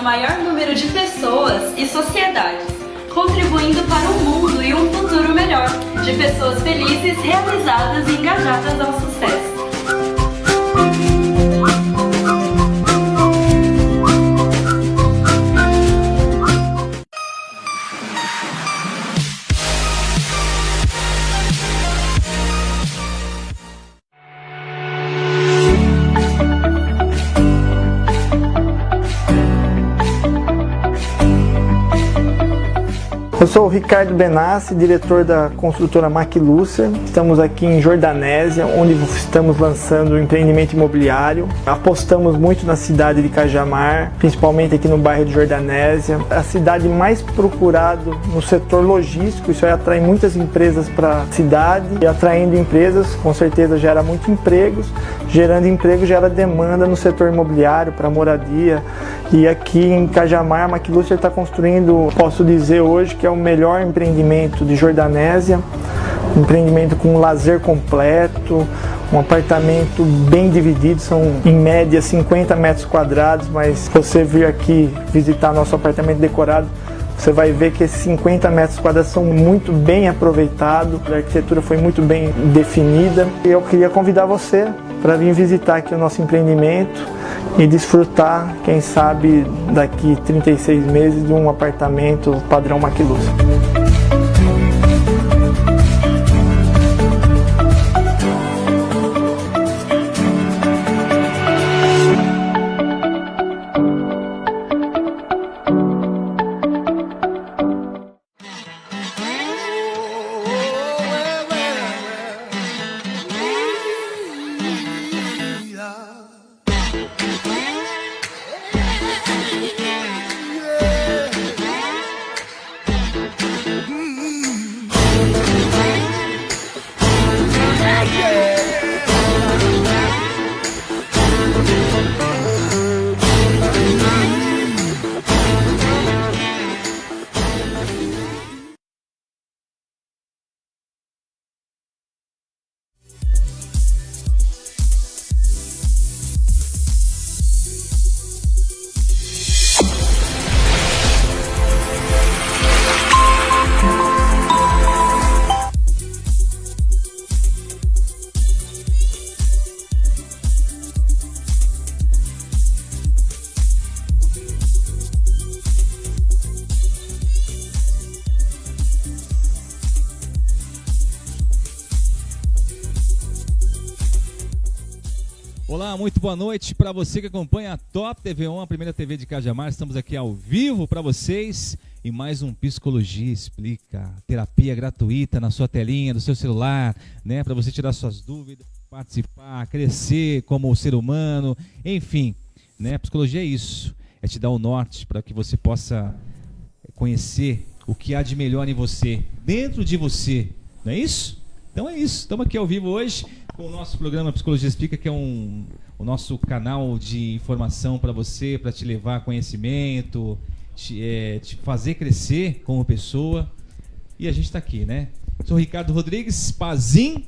maior número de pessoas e sociedades, contribuindo para um mundo e um futuro melhor, de pessoas felizes, realizadas e engajadas ao sucesso. Eu sou o Ricardo Benassi, diretor da construtora MacLúcia. Estamos aqui em Jordanésia, onde estamos lançando o empreendimento imobiliário. Apostamos muito na cidade de Cajamar, principalmente aqui no bairro de Jordanésia. A cidade mais procurada no setor logístico, isso aí atrai muitas empresas para a cidade. E atraindo empresas, com certeza gera muitos empregos. Gerando emprego, gera demanda no setor imobiliário para moradia. E aqui em Cajamar, a MacLúcia está construindo, posso dizer hoje, que é o melhor empreendimento de Jordanésia, um empreendimento com lazer completo, um apartamento bem dividido, são em média 50 metros quadrados, mas se você vir aqui visitar nosso apartamento decorado, você vai ver que esses 50 metros quadrados são muito bem aproveitados, a arquitetura foi muito bem definida. E eu queria convidar você para vir visitar aqui o nosso empreendimento e desfrutar, quem sabe, daqui 36 meses de um apartamento padrão MacLúcia. Olá, muito boa noite para você que acompanha a Top TV1, a primeira TV de Cajamar. Estamos aqui ao vivo para vocês e mais um Psicologia Explica, terapia gratuita na sua telinha, do seu celular, né, para você tirar suas dúvidas, participar, crescer como ser humano, enfim, né, psicologia é isso, é te dar o norte para que você possa conhecer o que há de melhor em você, dentro de você, não é isso? Então é isso, estamos aqui ao vivo hoje com o nosso programa Psicologia Explica, que é o nosso canal de informação para você, para te levar a conhecimento, te fazer crescer como pessoa. E a gente está aqui, né? Sou Ricardo Rodrigues, Pazin,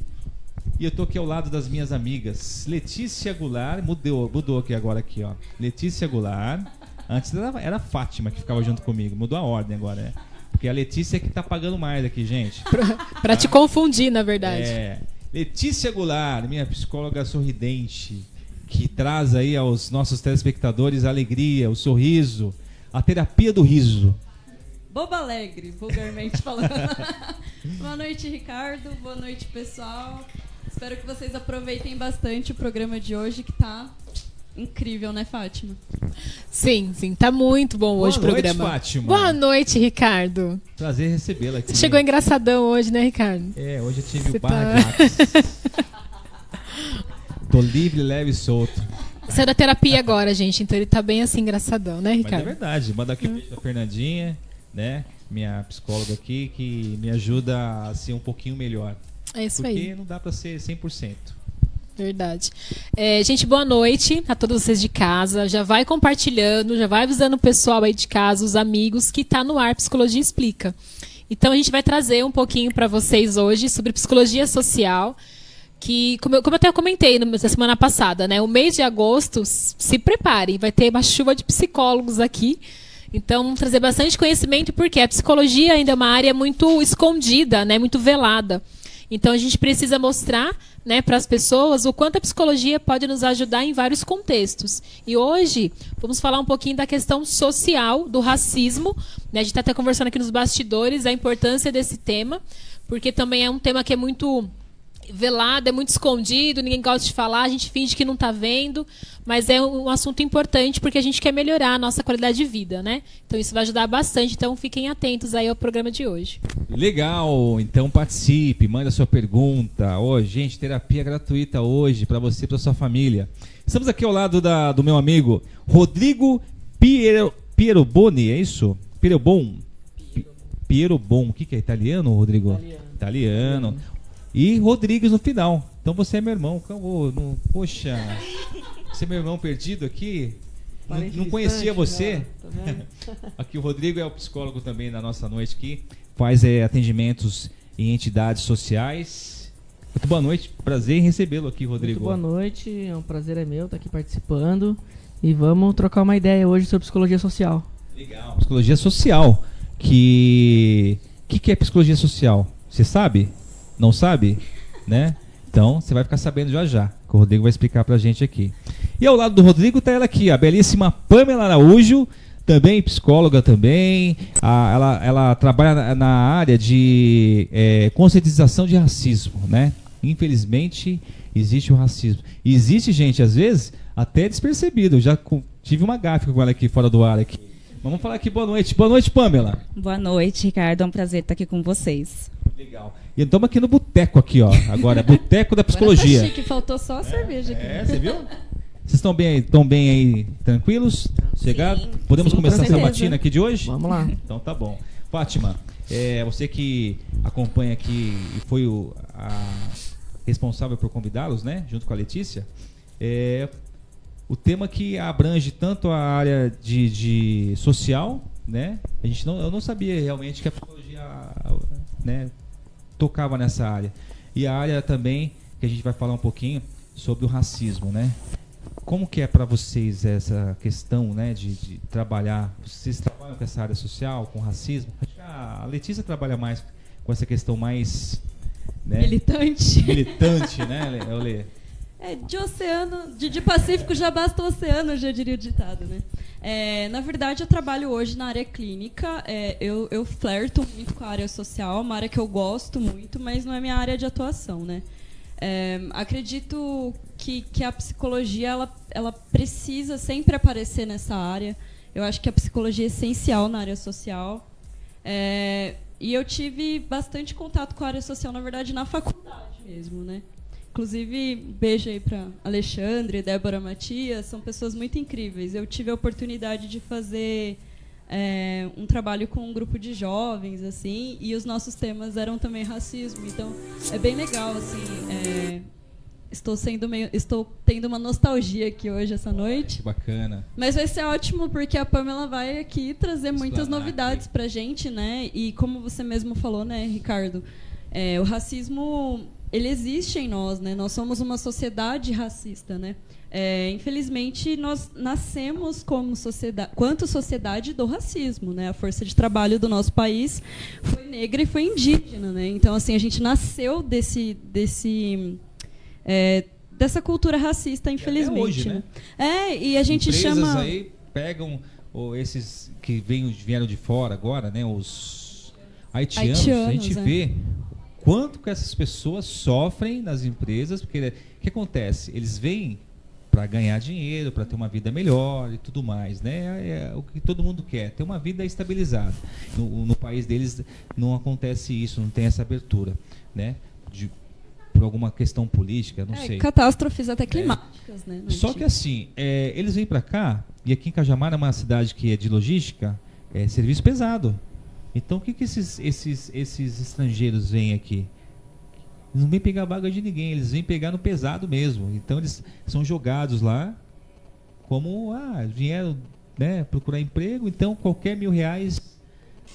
e eu estou aqui ao lado das minhas amigas Letícia Goulart, mudou aqui agora, aqui, ó. Letícia Goulart, antes era a Fátima que ficava junto comigo, mudou a ordem agora, né? Porque a Letícia é que tá pagando mais aqui, gente. Pra te confundir, na verdade. Letícia Goulart, minha psicóloga sorridente, que traz aí aos nossos telespectadores a alegria, o sorriso, a terapia do riso. Boba alegre, vulgarmente falando. Boa noite, Ricardo. Boa noite, pessoal. Espero que vocês aproveitem bastante o programa de hoje, que tá incrível, né, Fátima? Sim, tá muito bom hoje o programa. Boa noite, Fátima. Boa noite, Ricardo. Prazer recebê-la aqui. Você chegou engraçadão hoje, né, Ricardo? Hoje eu tive o bar grátis. Tô livre, leve e solto. Você é da terapia agora, gente, então ele tá bem assim, engraçadão, né, Ricardo? Mas é verdade, manda aqui um beijo pra Fernandinha, né, minha psicóloga aqui, que me ajuda a ser um pouquinho melhor. É isso aí. Porque não dá pra ser 100%. Verdade. Gente, boa noite a todos vocês de casa. Já vai compartilhando, já vai avisando o pessoal aí de casa, os amigos, que tá no ar Psicologia Explica. Então a gente vai trazer um pouquinho para vocês hoje sobre psicologia social, que, como eu até comentei na semana passada, né? O mês de agosto, se preparem, vai ter uma chuva de psicólogos aqui. Então, vamos trazer bastante conhecimento, porque a psicologia ainda é uma área muito escondida, né? Muito velada. Então, a gente precisa mostrar, né, para as pessoas o quanto a psicologia pode nos ajudar em vários contextos. E hoje, vamos falar um pouquinho da questão social, do racismo. Né? A gente está até conversando aqui nos bastidores a importância desse tema, porque também é um tema que é muito velado, é muito escondido, ninguém gosta de falar, a gente finge que não está vendo, mas é um assunto importante porque a gente quer melhorar a nossa qualidade de vida, né? Então isso vai ajudar bastante, então fiquem atentos aí ao programa de hoje. Legal, então participe, manda sua pergunta. Gente, terapia gratuita hoje para você e para sua família. Estamos aqui ao lado do meu amigo Rodrigo Pieroboni, é isso? Pierobon, o que é italiano, Rodrigo? Italiano. E Rodrigues no final. Então você é meu irmão. Poxa, você é meu irmão perdido aqui? Não conhecia você? Aqui o Rodrigo é o psicólogo também da nossa noite aqui. Faz atendimentos em entidades sociais. Muito boa noite, prazer em recebê-lo aqui, Rodrigo. Muito boa noite, é um prazer meu estar aqui participando. E vamos trocar uma ideia hoje sobre psicologia social. Legal, psicologia social. Que é psicologia social? Você sabe? Não sabe? Né? Então, você vai ficar sabendo já, que o Rodrigo vai explicar pra gente aqui. E ao lado do Rodrigo tá ela aqui, a belíssima Pamela Araújo, também psicóloga também. Ela trabalha na área de conscientização de racismo, né? Infelizmente, existe o racismo. Existe, gente, às vezes, até despercebido. Eu já tive uma gafe com ela aqui, fora do ar aqui. Vamos falar aqui, boa noite. Boa noite, Pamela. Boa noite, Ricardo. É um prazer estar aqui com vocês. Legal. E estamos aqui no boteco aqui, ó. Agora, boteco da psicologia. Agora tá chique, faltou só a cerveja aqui. Você viu? Vocês estão bem aí, tranquilos? Chegaram? Podemos começar essa matina aqui de hoje? Vamos lá. Então tá bom. Fátima, você que acompanha aqui e foi a responsável por convidá-los, né? Junto com a Letícia. O tema que abrange tanto a área de social, né? Eu não sabia realmente que a psicologia, né, tocava nessa área. E a área também, que a gente vai falar um pouquinho sobre o racismo, né? Como que é para vocês essa questão, né, de trabalhar? Vocês trabalham com essa área social, com racismo? Acho que a Letícia trabalha mais com essa questão mais, né, militante, né, Lê? De oceano, de Pacífico já basta o oceano, já diria o ditado, né? Na verdade, eu trabalho hoje na área clínica. Eu flerto muito com a área social, uma área que eu gosto muito, mas não é minha área de atuação, né? Acredito que a psicologia ela precisa sempre aparecer nessa área. Eu acho que a psicologia é essencial na área social. E eu tive bastante contato com a área social, na verdade, na faculdade mesmo, né? Inclusive, beijo aí para Alexandre e Débora Matias, são pessoas muito incríveis. Eu tive a oportunidade de fazer um trabalho com um grupo de jovens, assim, e os nossos temas eram também racismo. Então, é bem legal, assim. Estou tendo uma nostalgia aqui hoje, essa noite. Que bacana. Mas vai ser ótimo, porque a Pamela vai aqui trazer muitas novidades pra gente, né? E como você mesmo falou, né, Ricardo, o racismo, ele existe em nós, né? Nós somos uma sociedade racista, né? Infelizmente, nós nascemos quanto sociedade do racismo, né? A força de trabalho do nosso país foi negra e foi indígena, né? Então, assim, a gente nasceu dessa cultura racista, infelizmente. Até hoje, né? E a gente empresas chama... aí pegam esses que vieram de fora agora, né? Os haitianos. A gente vê quanto que essas pessoas sofrem nas empresas, porque o que acontece? Eles vêm para ganhar dinheiro, para ter uma vida melhor e tudo mais, né? É o que todo mundo quer, ter uma vida estabilizada. No país deles não acontece isso, não tem essa abertura, né? Por alguma questão política, não sei. Catástrofes até climáticas, né? Só que assim, eles vêm para cá, e aqui em Cajamar é uma cidade que é de logística, é serviço pesado. Então o que esses estrangeiros vêm aqui? Eles não vêm pegar vaga de ninguém, eles vêm pegar no pesado mesmo. Então eles são jogados lá como, vieram, né, procurar emprego, então qualquer R$1.000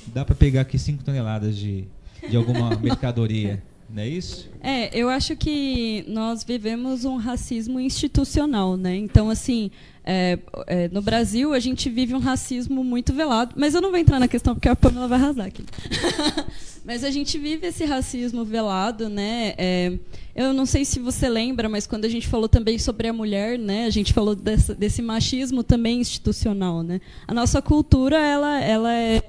dá para pegar aqui 5 toneladas de alguma mercadoria. não é isso? Eu acho que nós vivemos um racismo institucional, né? Então, assim, no Brasil a gente vive um racismo muito velado, mas eu não vou entrar na questão porque a Pamela vai arrasar aqui. Mas a gente vive esse racismo velado, né? Eu não sei se você lembra, mas quando a gente falou também sobre a mulher, né? A gente falou desse machismo também institucional, né? A nossa cultura, ela é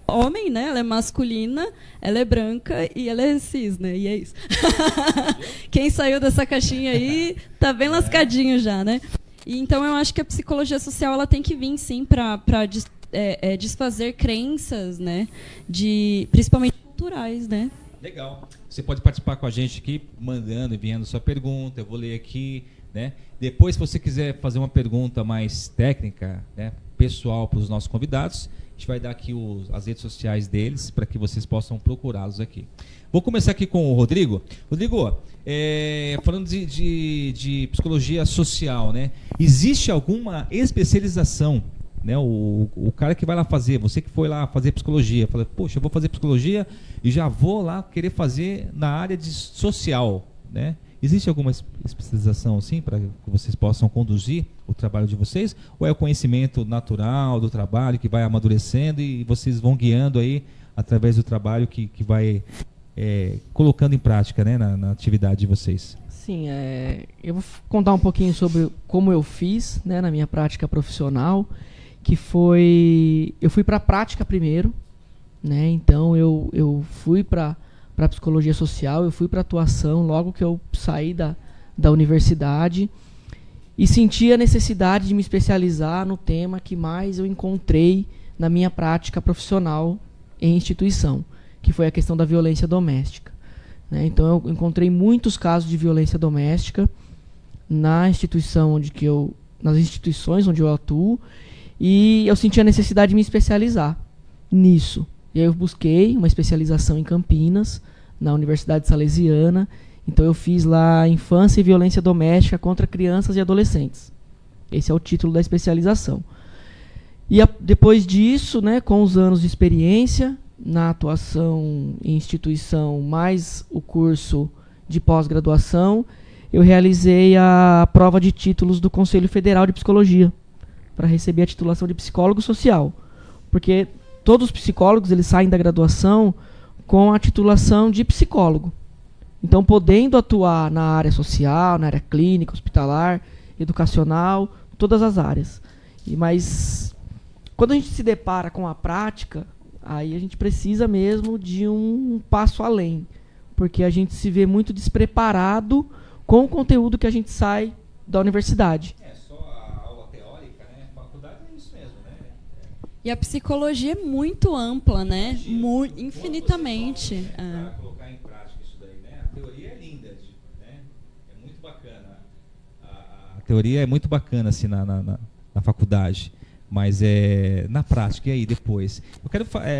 homem, né? Ela é masculina, ela é branca e ela é cis, né? E é isso. Quem saiu dessa caixinha aí tá bem lascadinho já, né? E então eu acho que a psicologia social ela tem que vir sim para desfazer crenças, né? Principalmente culturais, né? Legal. Você pode participar com a gente aqui, mandando, enviando sua pergunta. Eu vou ler aqui, né? Depois, se você quiser fazer uma pergunta mais técnica, né, pessoal, para os nossos convidados, a gente vai dar aqui as redes sociais deles para que vocês possam procurá-los aqui. Vou começar aqui com o Rodrigo. Rodrigo, falando de psicologia social, né? Existe alguma especialização, né? O cara que vai lá fazer, você que foi lá fazer psicologia, fala, poxa, eu vou fazer psicologia e já vou lá querer fazer na área de social, né? Existe alguma especialização assim para que vocês possam conduzir o trabalho de vocês? Ou é o conhecimento natural do trabalho que vai amadurecendo e vocês vão guiando aí através do trabalho que vai colocando em prática, né, na atividade de vocês? Sim, eu vou contar um pouquinho sobre como eu fiz, né, na minha prática profissional, que foi... Eu fui para a prática primeiro, né, então eu fui para psicologia social, eu fui para atuação logo que eu saí da universidade e senti a necessidade de me especializar no tema que mais eu encontrei na minha prática profissional em instituição, que foi a questão da violência doméstica, né? Então eu encontrei muitos casos de violência doméstica nas instituições onde eu atuo e eu senti a necessidade de me especializar nisso. E aí eu busquei uma especialização em Campinas, na Universidade Salesiana. Então eu fiz lá Infância e Violência Doméstica contra Crianças e Adolescentes. Esse é o título da especialização. E depois disso, né, com os anos de experiência na atuação em instituição, mais o curso de pós-graduação, eu realizei a prova de títulos do Conselho Federal de Psicologia para receber a titulação de psicólogo social. Porque todos os psicólogos eles saem da graduação com a titulação de psicólogo. Então, podendo atuar na área social, na área clínica, hospitalar, educacional, todas as áreas. Mas, quando a gente se depara com a prática, aí a gente precisa mesmo de um passo além. Porque a gente se vê muito despreparado com o conteúdo que a gente sai da universidade. Só a aula teórica, né? Faculdade é isso mesmo, né? E a psicologia é muito ampla, né? Infinitamente. Para colocar em prática isso daí, né? A teoria é linda, né? É muito bacana. A teoria é muito bacana assim na faculdade, mas na prática e aí depois.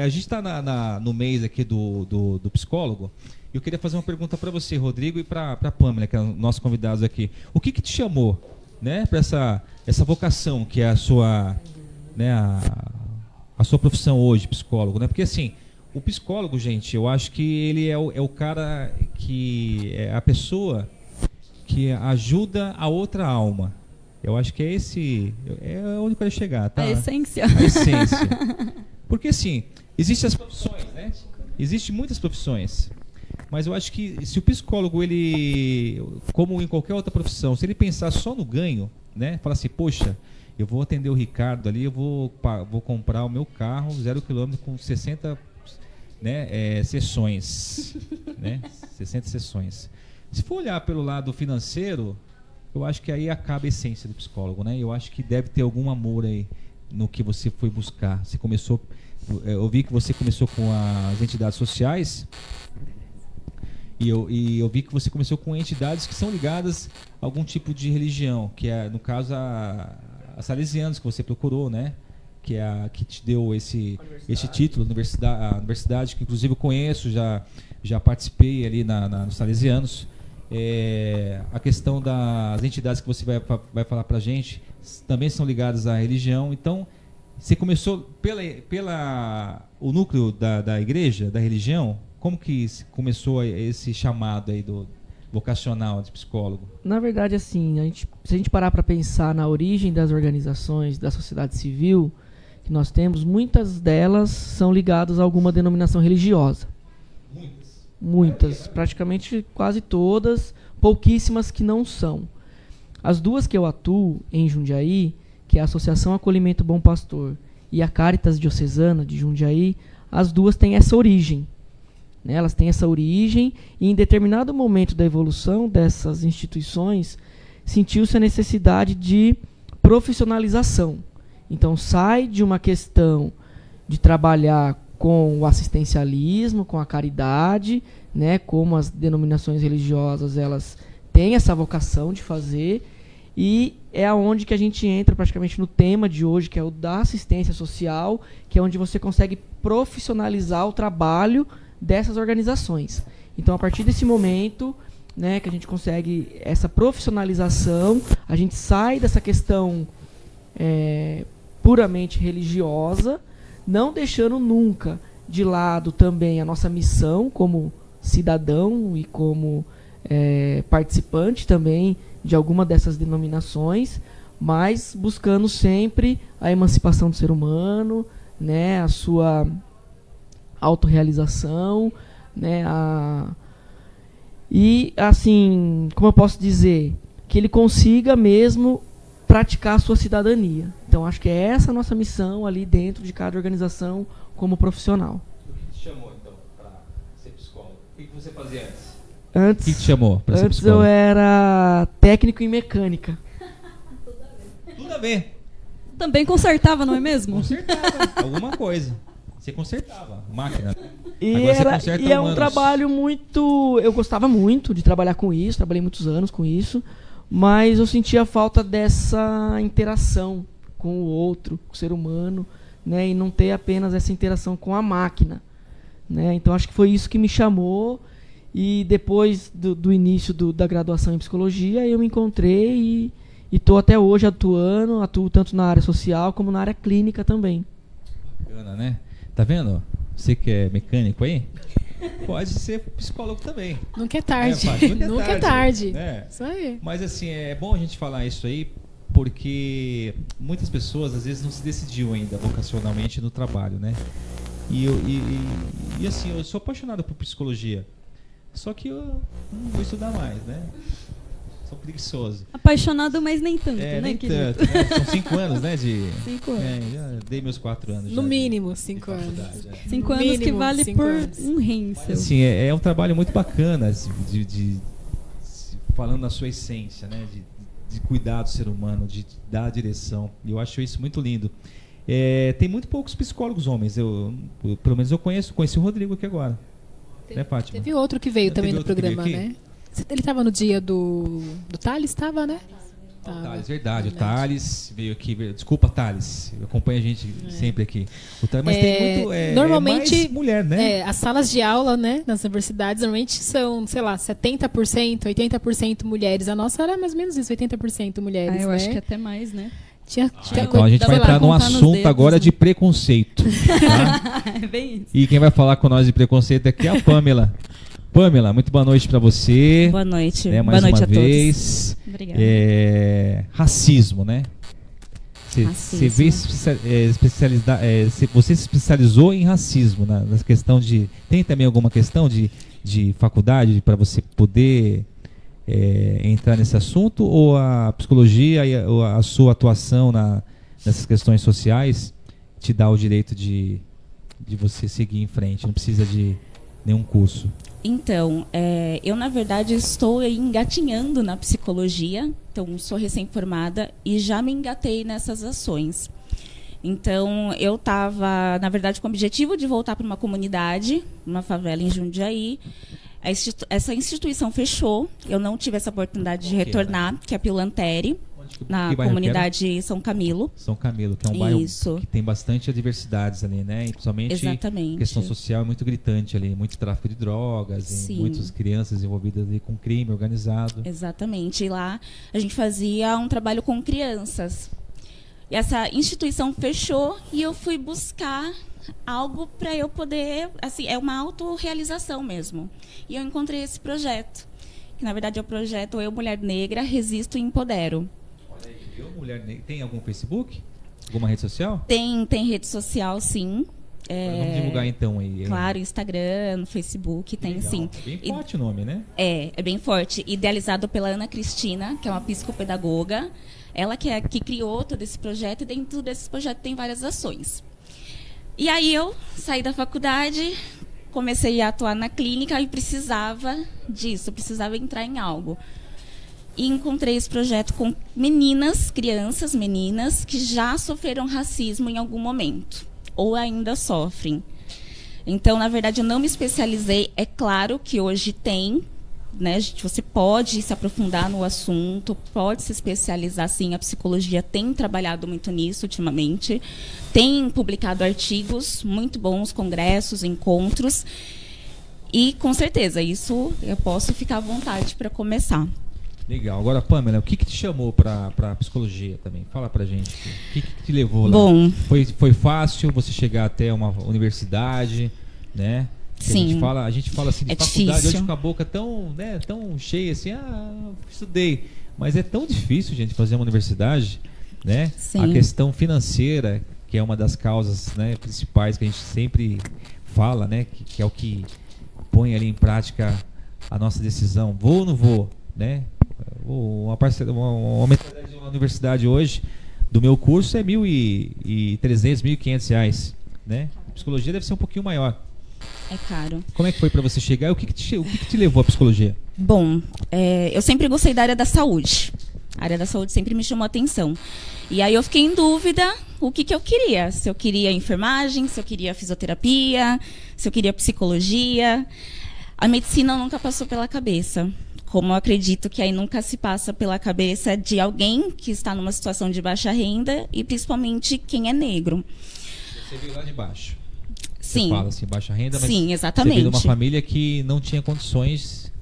A gente está no mês aqui do psicólogo. E eu queria fazer uma pergunta para você, Rodrigo, e para a Pamela, que é o nosso convidado aqui. O que te chamou, né, para essa vocação que é a sua, né, a sua profissão hoje, psicólogo, né? Porque assim, o psicólogo, gente, eu acho que ele é o cara que é a pessoa que ajuda a outra alma. Eu acho que é onde eu quero chegar, tá? A essência. A essência. Porque assim, existem as profissões, né? Existem muitas profissões. Mas eu acho que se o psicólogo, ele, como em qualquer outra profissão, se ele pensar só no ganho, né? Falar assim, poxa, eu vou atender o Ricardo ali, eu vou comprar o meu carro 0 km com 60, né, sessões, né? 60 sessões. Se for olhar pelo lado financeiro, eu acho que aí acaba a essência do psicólogo, né? Eu acho que deve ter algum amor aí no que você foi buscar. Você começou, eu vi que você começou com as entidades sociais. E eu vi que você começou com entidades que são ligadas a algum tipo de religião, que é, no caso, a Salesianos, que você procurou, né? Que é a que te deu esse título, a universidade, que inclusive eu conheço, já participei ali nos Salesianos. A questão das entidades que você vai falar pra gente também são ligadas à religião. Então, você começou o núcleo da igreja, da religião, Como que começou esse chamado aí do vocacional de psicólogo? Na verdade, assim, se a gente parar para pensar na origem das organizações da sociedade civil que nós temos, muitas delas são ligadas a alguma denominação religiosa. Muitas, praticamente quase todas, pouquíssimas que não são. As duas que eu atuo em Jundiaí, que é a Associação Acolhimento Bom Pastor e a Caritas Diocesana de Jundiaí, as duas têm essa origem. Né? Elas têm essa origem e em determinado momento da evolução dessas instituições, sentiu-se a necessidade de profissionalização. Então sai de uma questão de trabalhar com o assistencialismo, com a caridade, né, como as denominações religiosas elas têm essa vocação de fazer, e é aonde que a gente entra praticamente no tema de hoje, que é o da assistência social, que é onde você consegue profissionalizar o trabalho dessas organizações. Então, a partir desse momento, né, que a gente consegue essa profissionalização, a gente sai dessa questão puramente religiosa, não deixando nunca de lado também a nossa missão como cidadão e como participante também de alguma dessas denominações, mas buscando sempre a emancipação do ser humano, né, a sua autorrealização, né, e assim, como eu posso dizer, que ele consiga mesmo praticar a sua cidadania. Então, acho que é essa a nossa missão ali dentro de cada organização como profissional. O que te chamou, então, para ser psicólogo? O que você fazia antes? Antes, O que te chamou para ser antes psicólogo? eu era técnico em mecânica. Tudo a ver. Também consertava, não é mesmo? Consertava alguma coisa. Você consertava máquina. E, Agora você conserta é um humanos. trabalho muito... Eu gostava muito de trabalhar com isso, trabalhei muitos anos com isso, mas eu sentia falta dessa interação com o outro, com o ser humano, né, e não ter apenas essa interação com a máquina. Né? Então acho que foi isso que me chamou, e depois do início da graduação em psicologia, eu me encontrei e estou até hoje atuo tanto na área social como na área clínica também. Bacana, né? Tá vendo? Você que é mecânico aí, pode ser psicólogo também. Nunca é tarde. Fábio, Nunca é tarde. Né? Isso aí. Mas assim, é bom a gente falar isso aí, porque muitas pessoas às vezes não se decidiu ainda vocacionalmente no trabalho, né? E assim, eu sou apaixonado por psicologia, só que eu não vou estudar mais, né? Sou preguiçoso. Apaixonado, mas nem tanto, né, nem querido? tanto, né? São 5 anos, né? 5 anos. Já dei meus 4 anos. No já mínimo, de 5 anos. faculdade, 5 anos que Mínimo, vale 5 por anos. um Rensel. Assim, é um trabalho muito bacana, assim, falando na sua essência, né? De cuidar do ser humano, de dar a direção. E eu acho isso muito lindo. Tem muito poucos psicólogos homens. Pelo menos eu conheci o Rodrigo aqui agora. Né, Fátima? Teve outro que veio também no outro que veio programa, aqui? né? Ele estava no dia do Thales, estava, né? O Thales, verdade. O Thales veio aqui. Desculpa, Thales. Acompanha a gente sempre aqui. Mas tem muito. Normalmente, mais mulher, né? As salas de aula, né, nas universidades, normalmente são, sei lá, 70%, 80% mulheres. A nossa era mais ou menos isso, 80% mulheres. Eu né? acho que até mais, né? Então a gente vai entrar num assunto agora de preconceito. Tá? É bem isso. E quem vai falar com nós de preconceito aqui é a Pamela. Pamela, muito boa noite para você. Boa noite. Mais Boa noite uma a vez. todos. Obrigada. Racismo, né? Você se especializou em racismo, na questão de... Tem também alguma questão de faculdade para você poder entrar nesse assunto? Ou a psicologia e a sua atuação nessas questões sociais te dá o direito de você seguir em frente? Não precisa de nenhum curso. Então, eu na verdade estou engatinhando na psicologia, então sou recém-formada e já me engatei nessas ações. Então, eu estava, na verdade, com o objetivo de voltar para uma comunidade, uma favela em Jundiaí. Essa instituição fechou, eu não tive essa oportunidade de retornar, que é a Pilantere, na comunidade São Camilo. São Camilo, que é um bairro Isso. que tem bastante adversidades ali, né? E principalmente Exatamente. a questão social é muito gritante ali, muito tráfico de drogas, Sim. e muitas crianças envolvidas ali com crime organizado. Exatamente. E lá a gente fazia um trabalho com crianças. E essa instituição fechou e eu fui buscar algo para eu poder, assim, é uma autorrealização mesmo. E eu encontrei esse projeto, que na verdade é o projeto Eu, Mulher Negra, Resisto e Empodero. Olha aí, Eu, Mulher Negra, tem algum Facebook? Alguma rede social? Tem rede social, sim. Vamos divulgar então aí. Claro, Instagram, Facebook, tem Legal. sim. Bem forte o nome, né? É bem forte. Idealizado pela Ana Cristina, que é uma psicopedagoga. Ela que criou todo esse projeto, e dentro desse projeto tem várias ações. E aí eu saí da faculdade, comecei a atuar na clínica e precisava disso, precisava entrar em algo. E encontrei esse projeto com crianças, meninas, que já sofreram racismo em algum momento, ou ainda sofrem. Então, na verdade, eu não me especializei. É claro que hoje tem, né, você pode se aprofundar no assunto, pode se especializar, sim. A psicologia tem trabalhado muito nisso ultimamente, tem publicado artigos muito bons, congressos, encontros, e com certeza isso eu posso ficar à vontade para começar. Legal. Agora, Pamela, o que te chamou para psicologia também? Fala pra gente. O que te levou lá? Bom, Foi fácil você chegar até uma universidade, né? Sim. A gente fala assim de É faculdade difícil. hoje com a boca tão cheia assim, estudei. Mas é tão difícil, gente, fazer uma universidade, né? Sim. A questão financeira, que é uma das causas, né, principais que a gente sempre fala, né? Que é o que põe ali em prática a nossa decisão. Vou ou não vou, né? Uma mensalidade de uma universidade hoje do meu curso é R$1.300, R$1.500, né? A psicologia deve ser um pouquinho maior. é caro. Como é que foi para você chegar e o que te levou à psicologia? Bom, eu sempre gostei da área da saúde. A área da saúde sempre me chamou a atenção. E aí eu fiquei em dúvida o que eu queria. Se eu queria enfermagem, se eu queria fisioterapia, se eu queria psicologia. A medicina nunca passou pela cabeça. Como eu acredito que aí nunca se passa pela cabeça de alguém que está numa situação de baixa renda e principalmente quem é negro. Você veio lá de baixo. Sim. Você fala assim, baixa renda, mas Sim, exatamente. você veio de uma família que não tinha condições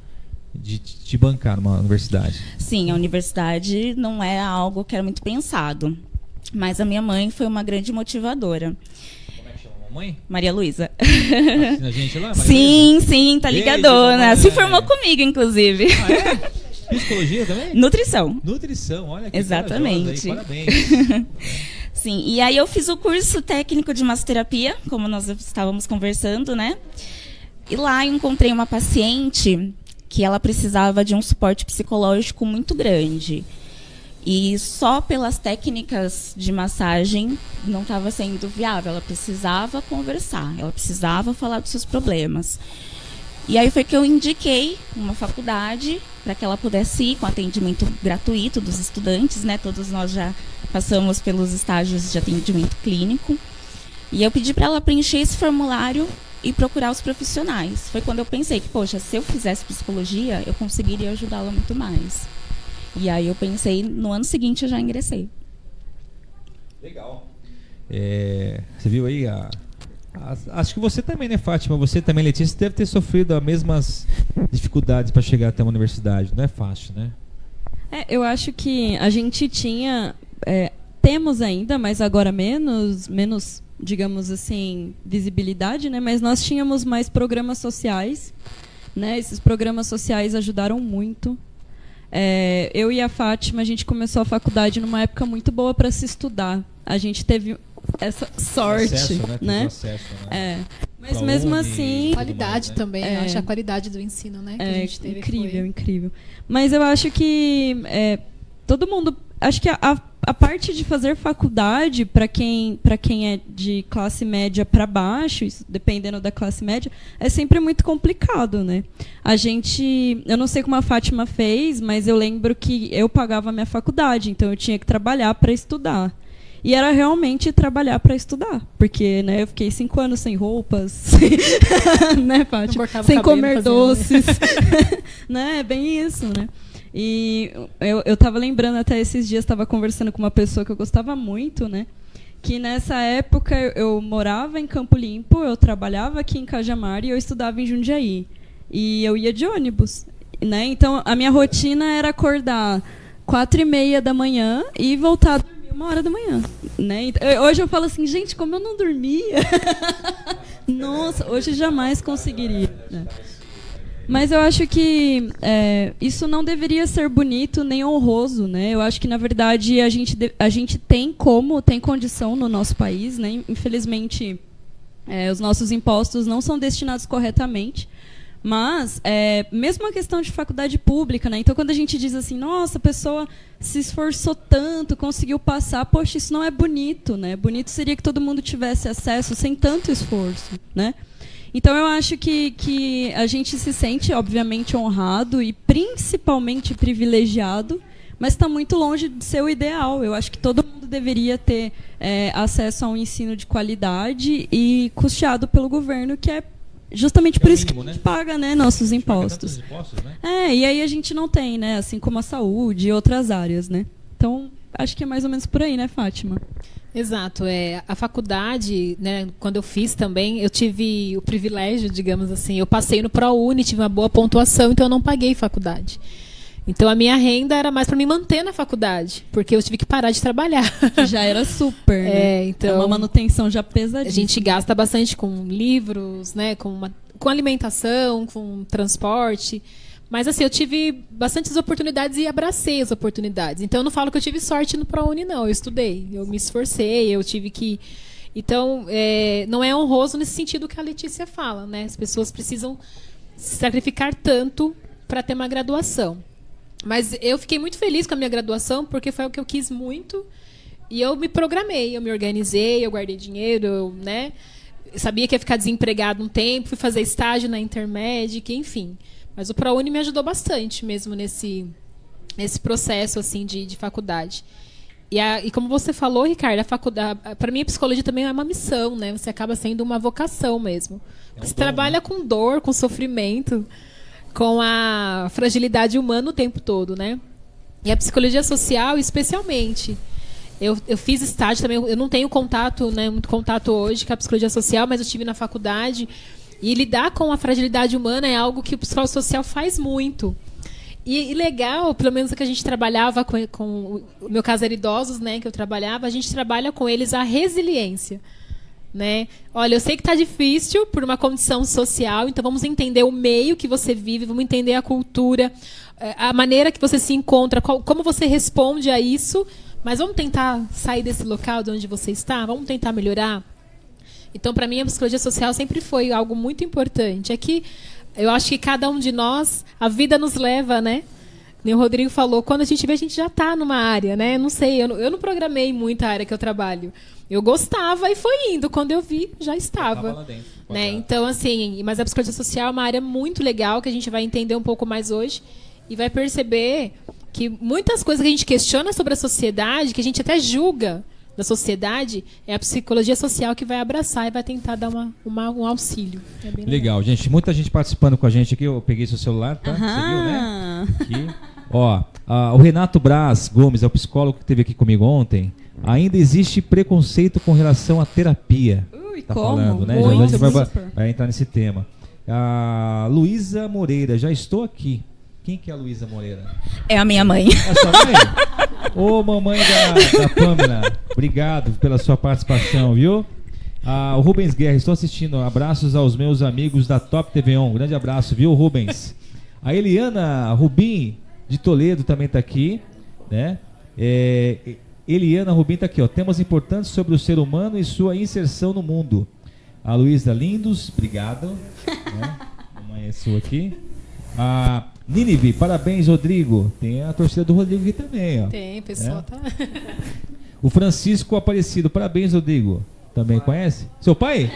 de te bancar numa universidade. Sim, a universidade não é algo que era muito pensado. Mas a minha mãe foi uma grande motivadora. Como é que chama a mamãe? Maria Luísa. Assina a gente lá, Maria Sim, Luísa? sim, tá Beijo, ligadona. mamãe. Se formou comigo, inclusive. Ah, é? Psicologia também? Nutrição. Nutrição, olha que Exatamente. corajosa aí, parabéns. Sim, e aí eu fiz o curso técnico de massoterapia, como nós estávamos conversando, né? E lá eu encontrei uma paciente que ela precisava de um suporte psicológico muito grande. E só pelas técnicas de massagem não estava sendo viável. Ela precisava conversar, ela precisava falar dos seus problemas. E aí foi que eu indiquei uma faculdade para que ela pudesse ir com atendimento gratuito dos estudantes, né? Todos nós já passamos pelos estágios de atendimento clínico. E eu pedi para ela preencher esse formulário e procurar os profissionais. Foi quando eu pensei que, poxa, se eu fizesse psicologia, eu conseguiria ajudá-la muito mais. E aí eu pensei, no ano seguinte eu já ingressei. Legal. Você viu aí acho que você também, né, Fátima? Você também, Letícia, deve ter sofrido as mesmas dificuldades para chegar até uma universidade. Não é fácil, né? Eu acho que a gente tinha, temos ainda, mas agora menos, digamos assim, visibilidade, né? Mas nós tínhamos mais programas sociais, né? Esses programas sociais ajudaram muito. Eu e a Fátima, a gente começou a faculdade numa época muito boa para se estudar. A gente teve essa sorte, Acesso, né? Acesso, né? Mas Pra mesmo uni, assim, Qualidade né? também, eu acho a qualidade do ensino, né? Que a gente teve incrível, foi... incrível. Mas eu acho que todo mundo, acho que a parte de fazer faculdade para quem é de classe média para baixo, isso, dependendo da classe média, é sempre muito complicado, né? Eu não sei como a Fátima fez, mas eu lembro que eu pagava a minha faculdade, então eu tinha que trabalhar para estudar. E era realmente trabalhar para estudar, porque, né, eu fiquei 5 anos sem roupas, né, Fátima? Sem comer doces, né? É bem isso, né? E eu estava lembrando até esses dias, estava conversando com uma pessoa que eu gostava muito, né? Que nessa época eu morava em Campo Limpo, eu trabalhava aqui em Cajamar e eu estudava em Jundiaí. E eu ia de ônibus, né? Então a minha rotina era acordar 4h30 da manhã e voltar a dormir 1h, né? Hoje eu falo assim, gente, como eu não dormia. Nossa, hoje jamais conseguiria. Né? Mas eu acho que isso não deveria ser bonito nem honroso, né? Eu acho que, na verdade, a gente tem condição no nosso país, né? Infelizmente, os nossos impostos não são destinados corretamente. Mas, mesmo a questão de faculdade pública, né? Então, quando a gente diz assim, nossa, a pessoa se esforçou tanto, conseguiu passar, poxa, isso não é bonito, né? Bonito seria que todo mundo tivesse acesso sem tanto esforço, né? Então, eu acho que a gente se sente, obviamente, honrado e principalmente privilegiado, mas está muito longe de ser o ideal. Eu acho que todo mundo deveria ter acesso a um ensino de qualidade e custeado pelo governo, que é justamente por isso que a gente paga, né, nossos impostos. Né? E aí a gente não tem, né, assim como a saúde e outras áreas, né? Então, acho que é mais ou menos por aí, né, Fátima? Exato. A faculdade, né, quando eu fiz também, eu tive o privilégio, digamos assim, eu passei no ProUni, tive uma boa pontuação, então eu não paguei faculdade. Então a minha renda era mais para me manter na faculdade, porque eu tive que parar de trabalhar. Já era super, né? Então, é uma manutenção já pesadíssima. A gente gasta bastante com livros, né, com alimentação, com transporte. Mas assim, eu tive bastantes oportunidades e abracei as oportunidades. Então eu não falo que eu tive sorte no ProUni, não. Eu estudei, eu me esforcei, eu tive que... Então, não é honroso nesse sentido que a Letícia fala, né? As pessoas precisam se sacrificar tanto para ter uma graduação. Mas eu fiquei muito feliz com a minha graduação, porque foi o que eu quis muito. E eu me programei, eu me organizei, eu guardei dinheiro, né? Eu sabia que ia ficar desempregado um tempo, fui fazer estágio na Intermédica, enfim. Mas o ProUni me ajudou bastante mesmo nesse processo assim, de faculdade. E como você falou, Ricardo, a faculdade, para mim a psicologia também é uma missão, né? Você acaba sendo uma vocação mesmo. Você trabalha com dor, com sofrimento, com a fragilidade humana o tempo todo, né? E a psicologia social, especialmente. Eu fiz estágio também, eu não tenho contato, né, muito contato hoje com a psicologia social, mas eu estive na faculdade. E lidar com a fragilidade humana é algo que o psicólogo social faz muito. E legal, pelo menos que a gente trabalhava com o meu caso era idosos, né, que eu trabalhava, a gente trabalha com eles a resiliência. Né? Olha, eu sei que está difícil por uma condição social, então vamos entender o meio que você vive, vamos entender a cultura, a maneira que você se encontra, como você responde a isso, mas vamos tentar sair desse local de onde você está, vamos tentar melhorar. Então, para mim, a psicologia social sempre foi algo muito importante. É que eu acho que cada um de nós, a vida nos leva, né? Nem o Rodrigo falou, quando a gente vê, a gente já está numa área, né? Não sei, eu não programei muito a área que eu trabalho. Eu gostava e foi indo. Quando eu vi, já estava. Lá dentro, né? Então, assim, mas a psicologia social é uma área muito legal que a gente vai entender um pouco mais hoje e vai perceber que muitas coisas que a gente questiona sobre a sociedade, que a gente até julga da sociedade, é a psicologia social que vai abraçar e vai tentar dar um auxílio. É bem legal, gente. Muita gente participando com a gente aqui. Eu peguei seu celular, tá? Você viu, né? Aqui. Ó, o Renato Braz Gomes, é o psicólogo que esteve aqui comigo ontem. Ainda existe preconceito com relação à terapia. Tá como? Falando, né? Muito, já a gente vai entrar nesse tema. A Luísa Moreira, já estou aqui. Quem que é a Luísa Moreira? É a minha mãe. É a sua mãe? Ô, mamãe da Pâmela, obrigado pela sua participação, viu? O Rubens Guerra, estou assistindo. Abraços aos meus amigos da Top TV On. Grande abraço, viu, Rubens? A Eliana Rubim, de Toledo, também está aqui, né? Eliana Rubim está aqui, ó. Temas importantes sobre o ser humano e sua inserção no mundo. A Luísa Lindos, obrigado. Né? Mamãe é sua aqui. A Nínive, parabéns, Rodrigo. Tem a torcida do Rodrigo aqui também, ó. Tem, pessoal, tá. O Francisco Aparecido, parabéns, Rodrigo. Também conhece? Seu pai?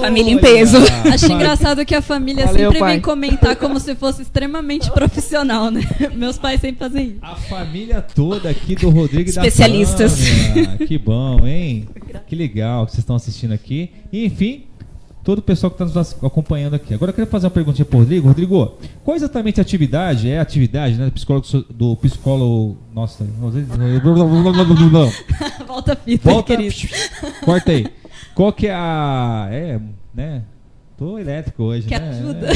Família em peso. Acho engraçado que a família sempre vem comentar como se fosse extremamente profissional, né? Meus pais sempre fazem isso. A família toda aqui do Rodrigo e da especialistas. Que bom, hein? Que legal que vocês estão assistindo aqui. E, enfim, todo o pessoal que está nos acompanhando aqui. Agora eu quero fazer uma perguntinha para o Rodrigo. Rodrigo, qual exatamente a atividade? É a atividade, né, do psicólogo... Nossa, volta a fita, querido. Corta aí. Qual que é a... né? Tô elétrico hoje, que né? ajuda.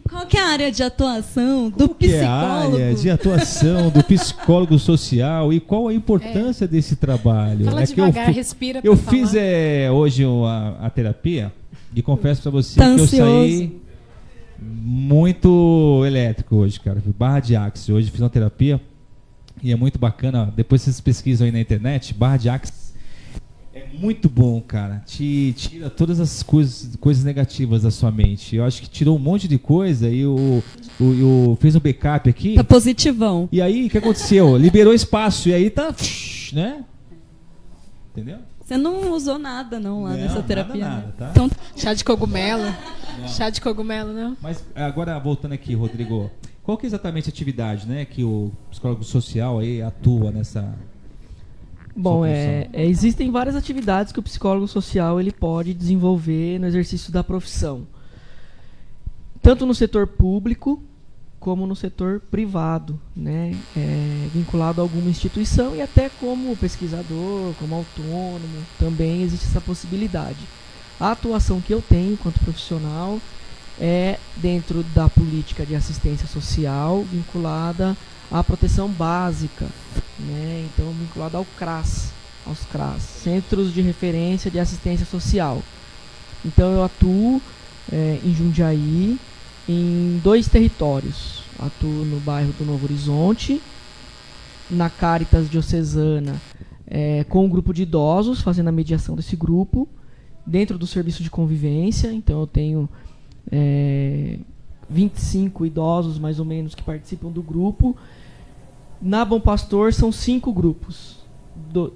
Qual que é a área de atuação do Que é a psicólogo? área de atuação do psicólogo social e qual a importância desse trabalho? Fala que devagar, respira eu pra fiz falar. hoje a terapia e confesso pra você Tá que ansioso? eu saí muito elétrico hoje, cara. Barra de Axis. Hoje fiz uma terapia e é muito bacana. Depois vocês pesquisam aí na internet, Barra de Axis. É muito bom, cara. Te tira todas as coisas negativas da sua mente. Eu acho que tirou um monte de coisa e fez um backup aqui. Tá positivão. E aí, o que aconteceu? Liberou espaço e aí tá, né? Entendeu? Você não usou nada, não, lá nessa terapia. Nada, né? tá? Então, Chá de cogumelo. Não. Chá de cogumelo, não? Mas agora, voltando aqui, Rodrigo, qual que é exatamente a atividade, né, que o psicólogo social aí atua nessa... Bom, sua função? existem várias atividades que o psicólogo social ele pode desenvolver no exercício da profissão. Tanto no setor público como no setor privado, né? Vinculado a alguma instituição e até como pesquisador, como autônomo, também existe essa possibilidade. A atuação que eu tenho enquanto profissional é dentro da política de assistência social vinculada à proteção básica, né? Então vinculada aos CRAS, Centros de Referência de Assistência Social. Então eu atuo em Jundiaí, em 2 territórios. Atuo no bairro do Novo Horizonte, na Caritas Diocesana, com um grupo de idosos, fazendo a mediação desse grupo, dentro do serviço de convivência. Então eu tenho 25 idosos, mais ou menos, que participam do grupo. Na Bom Pastor são 5 grupos.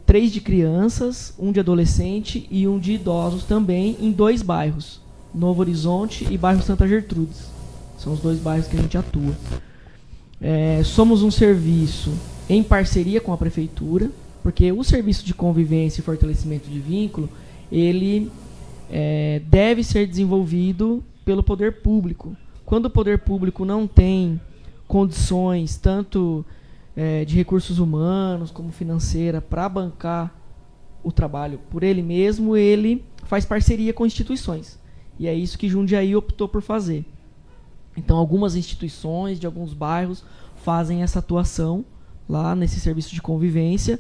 3 de crianças, 1 de adolescente e 1 de idosos também, em 2 bairros. Novo Horizonte e bairro Santa Gertrudes. São os 2 bairros que a gente atua. Somos um serviço em parceria com a prefeitura, porque o serviço de convivência e fortalecimento de vínculo, ele deve ser desenvolvido pelo poder público. Quando o poder público não tem condições, tanto de recursos humanos como financeira, para bancar o trabalho por ele mesmo, ele faz parceria com instituições. E é isso que Jundiaí optou por fazer. Então, algumas instituições de alguns bairros fazem essa atuação lá nesse serviço de convivência.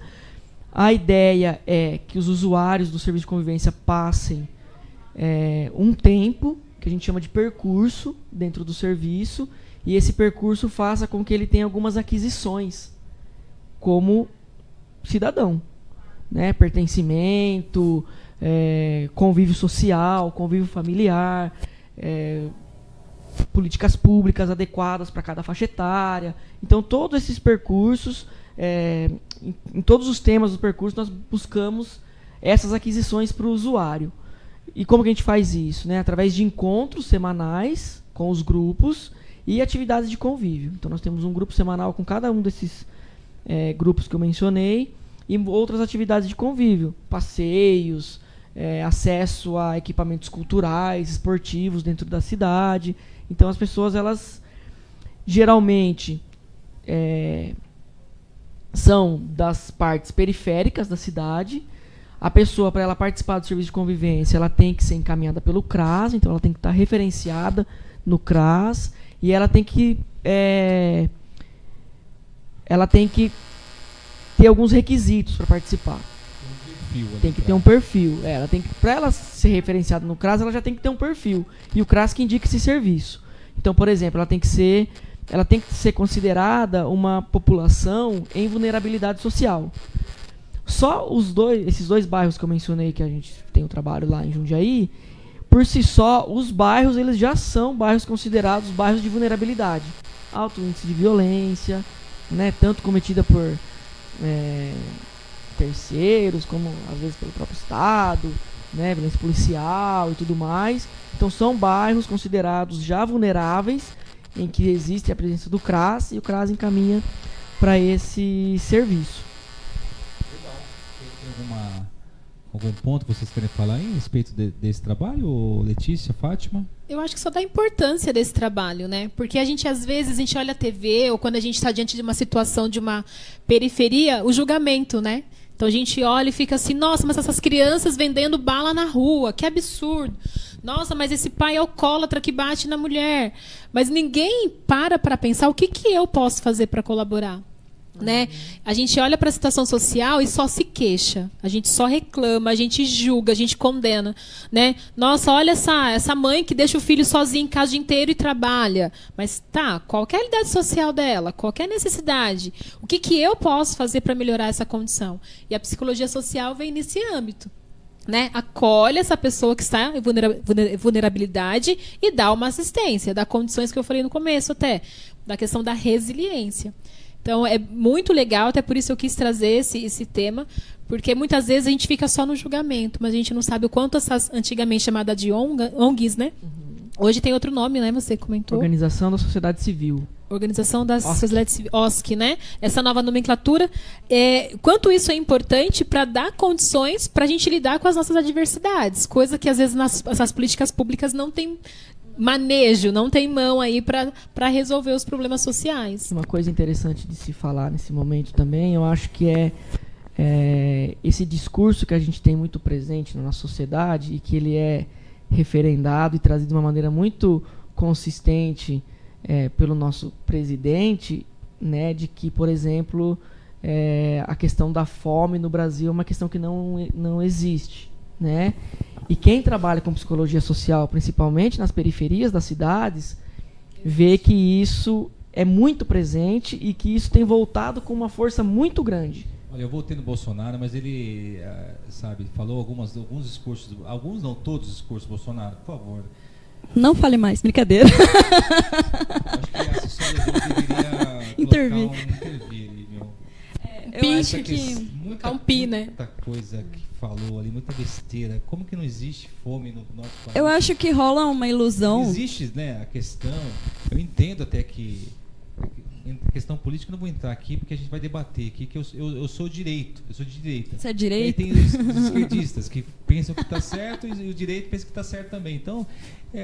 A ideia é que os usuários do serviço de convivência passem um tempo, que a gente chama de percurso, dentro do serviço, e esse percurso faça com que ele tenha algumas aquisições como cidadão, né? Pertencimento, convívio social, convívio familiar, políticas públicas adequadas para cada faixa etária. Então, todos esses percursos, em todos os temas do percurso, nós buscamos essas aquisições para o usuário. E como que a gente faz isso? Né? Através de encontros semanais com os grupos e atividades de convívio. Então, nós temos um grupo semanal com cada um desses grupos que eu mencionei e outras atividades de convívio, passeios, acesso a equipamentos culturais, esportivos dentro da cidade. Então, as pessoas, elas geralmente são das partes periféricas da cidade. A pessoa, para ela participar do serviço de convivência, ela tem que ser encaminhada pelo CRAS, então ela tem que estar referenciada no CRAS e ela tem que ter alguns requisitos para participar. Tem que ter um perfil. Para ela ser referenciada no CRAS, ela já tem que ter um perfil. E o CRAS que indica esse serviço. Então, por exemplo, ela tem que ser considerada uma população em vulnerabilidade social. Só esses dois bairros que eu mencionei, que a gente tem o trabalho lá em Jundiaí, por si só, os bairros eles já são bairros considerados bairros de vulnerabilidade. Alto índice de violência, né, tanto cometida por terceiros, como às vezes pelo próprio Estado, né, violência policial e tudo mais. Então são bairros considerados já vulneráveis, em que existe a presença do CRAS e o CRAS encaminha para esse serviço. Tem algum ponto que vocês querem falar aí a respeito desse trabalho, Letícia, Fátima? Eu acho que só dá importância desse trabalho, né? Porque às vezes a gente olha a TV ou quando a gente está diante de uma situação de uma periferia, o julgamento, né? Então a gente olha e fica assim, nossa, mas essas crianças vendendo bala na rua, que absurdo. Nossa, mas esse pai é alcoólatra que bate na mulher. Mas ninguém para pensar o que eu posso fazer para colaborar. Né? A gente olha para a situação social e só se queixa. A gente só reclama, a gente julga, a gente condena. Né? Nossa, olha essa mãe que deixa o filho sozinho em casa o dia inteiro e trabalha. Mas tá, qual é a realidade social dela? Qual é a necessidade? O que eu posso fazer para melhorar essa condição? E a psicologia social vem nesse âmbito. Né? Acolhe essa pessoa que está em vulnerabilidade e dá uma assistência, dá condições que eu falei no começo até, da questão da resiliência. Então, é muito legal, até por isso eu quis trazer esse tema, porque muitas vezes a gente fica só no julgamento, mas a gente não sabe o quanto essas, antigamente chamada de ONGs, né? Hoje tem outro nome, né? Você comentou. Organização da Sociedade Civil. Organização da Sociedade Civil, OSC, né? Essa nova nomenclatura. Quanto isso é importante para dar condições para a gente lidar com as nossas adversidades, coisa que às vezes essas políticas públicas não têm manejo, não tem mão aí para resolver os problemas sociais. Uma coisa interessante de se falar nesse momento também, eu acho que é esse discurso que a gente tem muito presente na nossa sociedade e que ele é referendado e trazido de uma maneira muito consistente pelo nosso presidente, né, de que, por exemplo, a questão da fome no Brasil é uma questão que não existe, né? E quem trabalha com psicologia social, principalmente nas periferias das cidades, vê que isso é muito presente e que isso tem voltado com uma força muito grande. Olha, eu voltei no Bolsonaro, mas ele, falou alguns discursos, alguns não, todos os discursos do Bolsonaro, por favor. Não fale mais, brincadeira. Acho que a sociedade deveria intervir. Intervir ali, meu. Eu acho que muita coisa que falou ali, muita besteira. Como que não existe fome no nosso país? Eu acho que rola uma ilusão. Existe, né, a questão. Eu entendo até que a questão política eu não vou entrar aqui porque a gente vai debater aqui que eu sou direito, eu sou de direita. Você é direita? E tem os esquerdistas que pensam que está certo e o direito pensa que está certo também. Então,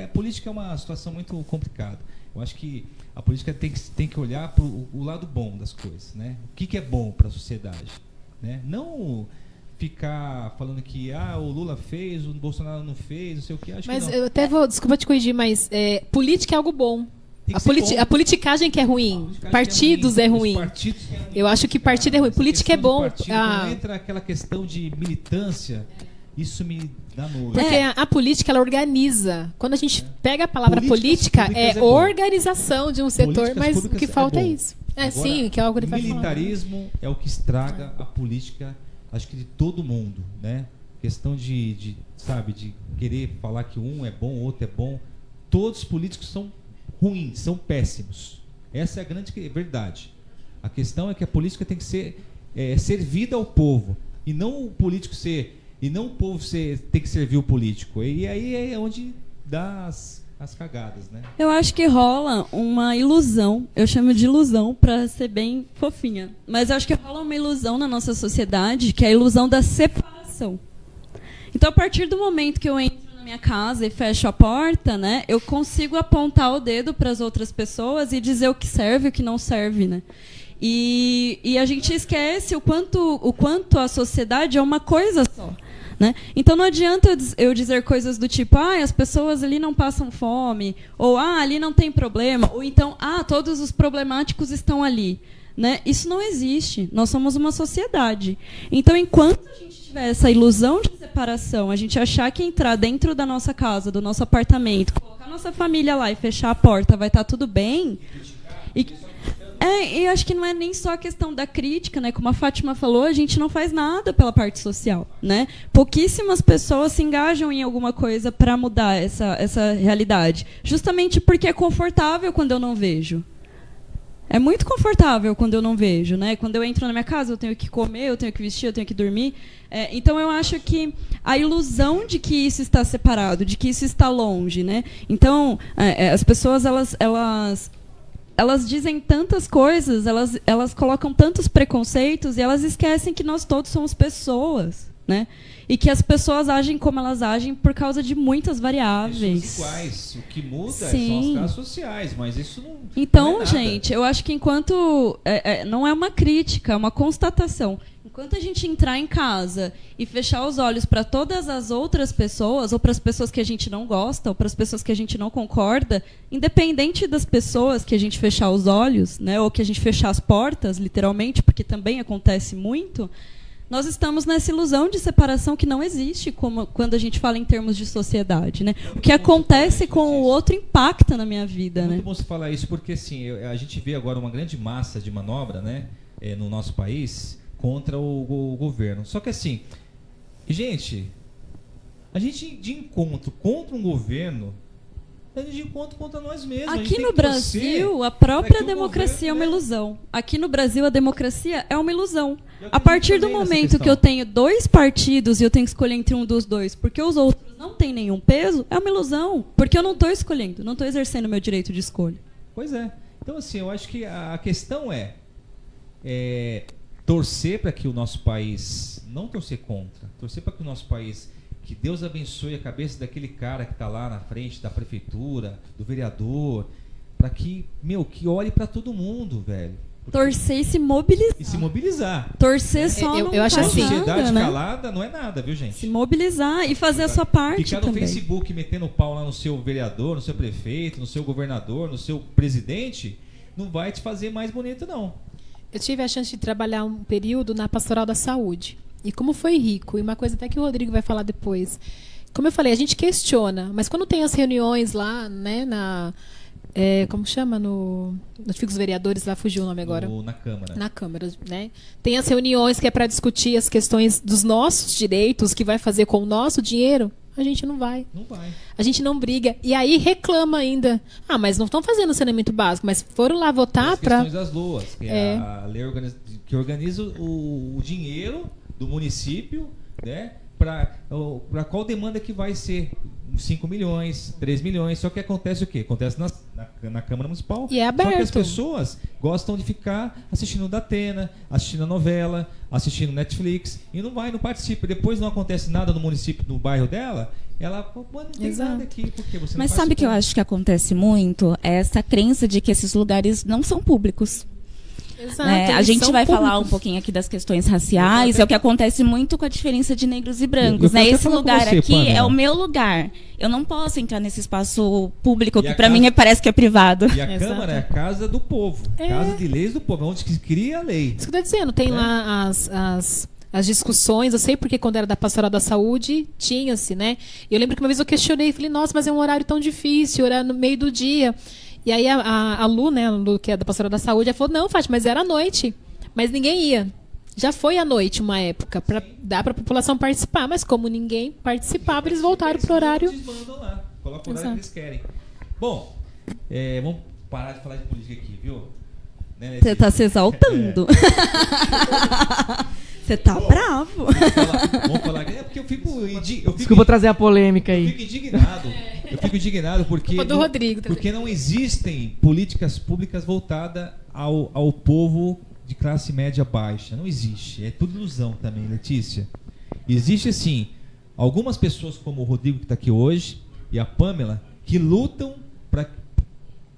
a política é uma situação muito complicada. Eu acho que a política tem que olhar para o lado bom das coisas, né? O que é bom para a sociedade, né? Não ficar falando que o Lula fez, o Bolsonaro não fez, não sei o que. Acho mas que não. Eu até desculpa te corrigir, mas política é algo bom. A politicagem que é ruim, partidos é ruim. Eu acho que partido é ruim. Política é bom. Quando entra aquela questão de militância, isso me dá nojo. Porque a política, ela organiza. Quando a gente pega a palavra política é organização de um setor, mas o que falta é isso. Agora, sim, que é algo que o militarismo é o que estraga a política, acho que de todo mundo, né? Questão de querer falar que um é bom, o outro é bom. Todos os políticos são ruins, são péssimos. Essa é a grande verdade. A questão é que a política tem que ser servida ao povo e não o político e não o povo tem que servir o político. E aí é onde dá as cagadas, né? Eu acho que rola uma ilusão, eu chamo de ilusão para ser bem fofinha, mas eu acho que rola uma ilusão na nossa sociedade, que é a ilusão da separação. Então, a partir do momento que eu entro na minha casa e fecho a porta, né, eu consigo apontar o dedo para as outras pessoas e dizer o que serve e o que não serve, né? E a gente esquece o quanto a sociedade é uma coisa só. Né? Então não adianta eu dizer coisas do tipo, as pessoas ali não passam fome, ou ali não tem problema, ou então, todos os problemáticos estão ali. Né? Isso não existe. Nós somos uma sociedade. Então, enquanto a gente tiver essa ilusão de separação, a gente achar que entrar dentro da nossa casa, do nosso apartamento, colocar a nossa família lá e fechar a porta, vai estar tudo bem. E acho que não é nem só a questão da crítica, né? Como a Fátima falou, a gente não faz nada pela parte social, né? Pouquíssimas pessoas se engajam em alguma coisa para mudar essa realidade, justamente porque é confortável quando eu não vejo. É muito confortável quando eu não vejo, né? Quando eu entro na minha casa, eu tenho que comer, eu tenho que vestir, eu tenho que dormir. Então, eu acho que a ilusão de que isso está separado, de que isso está longe, né? Então, as pessoas, elas dizem tantas coisas, elas colocam tantos preconceitos e elas esquecem que nós todos somos pessoas, né? E que as pessoas agem como elas agem por causa de muitas variáveis. Somos iguais. O que muda são as classes sociais, mas isso não. Então, não é nada. gente, eu acho que enquanto não é uma crítica, é uma constatação. Enquanto a gente entrar em casa e fechar os olhos para todas as outras pessoas, ou para as pessoas que a gente não gosta, ou para as pessoas que a gente não concorda, independente das pessoas que a gente fechar os olhos, né, ou que a gente fechar as portas, literalmente, porque também acontece muito, nós estamos nessa ilusão de separação que não existe como quando a gente fala em termos de sociedade. Né? O que acontece com o outro impacta na minha vida. É muito né? bom você falar isso, porque assim, a gente vê agora uma grande massa de manobra, né, no nosso país contra o governo. Só que assim, gente, a gente de encontro contra um governo, a gente de encontro contra nós mesmos. Aqui no Brasil, a própria democracia é uma ilusão. Aqui no Brasil, a democracia é uma ilusão. A partir do momento que eu tenho 2 partidos e eu tenho que escolher entre um dos 2, porque os outros não têm nenhum peso, é uma ilusão. Porque eu não estou escolhendo, não estou exercendo o meu direito de escolha. Pois é. Então, assim, eu acho que a questão é torcer para que o nosso país, não torcer contra, torcer para que o nosso país, que Deus abençoe a cabeça daquele cara que está lá na frente da prefeitura, do vereador, para que olhe para todo mundo, velho. Torcer e se mobilizar. E se mobilizar. Torcer só eu acho assim. A sociedade nada, né? calada não é nada, viu, gente? Se mobilizar e fazer a sua parte Ficar no também. Facebook metendo pau lá no seu vereador, no seu prefeito, no seu governador, no seu presidente, não vai te fazer mais bonito, não. Eu tive a chance de trabalhar um período na Pastoral da Saúde. E como foi rico, e uma coisa até que o Rodrigo vai falar depois. Como eu falei, a gente questiona, mas quando tem as reuniões lá, né, como chama? No fica os vereadores lá, fugiu o nome agora. Na Câmara. Na Câmara, né? Tem as reuniões que é para discutir as questões dos nossos direitos, que vai fazer com o nosso dinheiro. A gente não vai. Não vai. A gente não briga. E aí reclama ainda. Ah, mas não estão fazendo saneamento básico, mas foram lá votar para... As questões das loas, que é a lei que organiza o dinheiro do município, né? Para qual demanda que vai ser? 5 milhões, 3 milhões. Só que acontece o quê? Acontece na Câmara Municipal. E é aberto. Só que as pessoas gostam de ficar assistindo Datena, assistindo a novela, assistindo Netflix e não participa. Depois não acontece nada no município, no bairro dela, ela não tem nada aqui. Porque você Mas não sabe o que eu acho que acontece muito? É essa crença de que esses lugares não são públicos. Exato, A gente vai públicos. falar um pouquinho aqui das questões raciais, é o que acontece muito com a diferença de negros e brancos. Eu quero Esse falar lugar com você, aqui Pamela. é o meu lugar. Eu não posso entrar nesse espaço público E que a para casa- mim parece que é privado. E a Exato. Câmara é a casa do povo, casa de leis do povo, onde se cria a lei. Isso que eu tô dizendo, tem lá as discussões, eu sei porque quando era da Pastoral da Saúde, tinha-se, né? E eu lembro que uma vez eu questionei, falei, nossa, mas é um horário tão difícil, era no meio do dia. E aí a Lu, né, a Lu, que é da Pastoral da Saúde, ela falou, não, Fátima, mas era à noite. Mas ninguém ia. Já foi à noite uma época, para dar para a população participar, mas como ninguém participava, eles voltaram pro horário. Eles mandam lá, colocam o horário Exato. que eles querem. Bom, vamos parar de falar de política aqui, viu? Né, Você tá se exaltando. Você tá bravo. Vamos falar. É porque eu fico Desculpa trazer a polêmica Eu aí. fico indignado. Eu fico indignado porque Culpa do Rodrigo também. porque não existem políticas públicas voltadas ao povo de classe média baixa. Não existe. É tudo ilusão também, Letícia. Existe, sim, algumas pessoas como o Rodrigo que está aqui hoje e a Pamela que lutam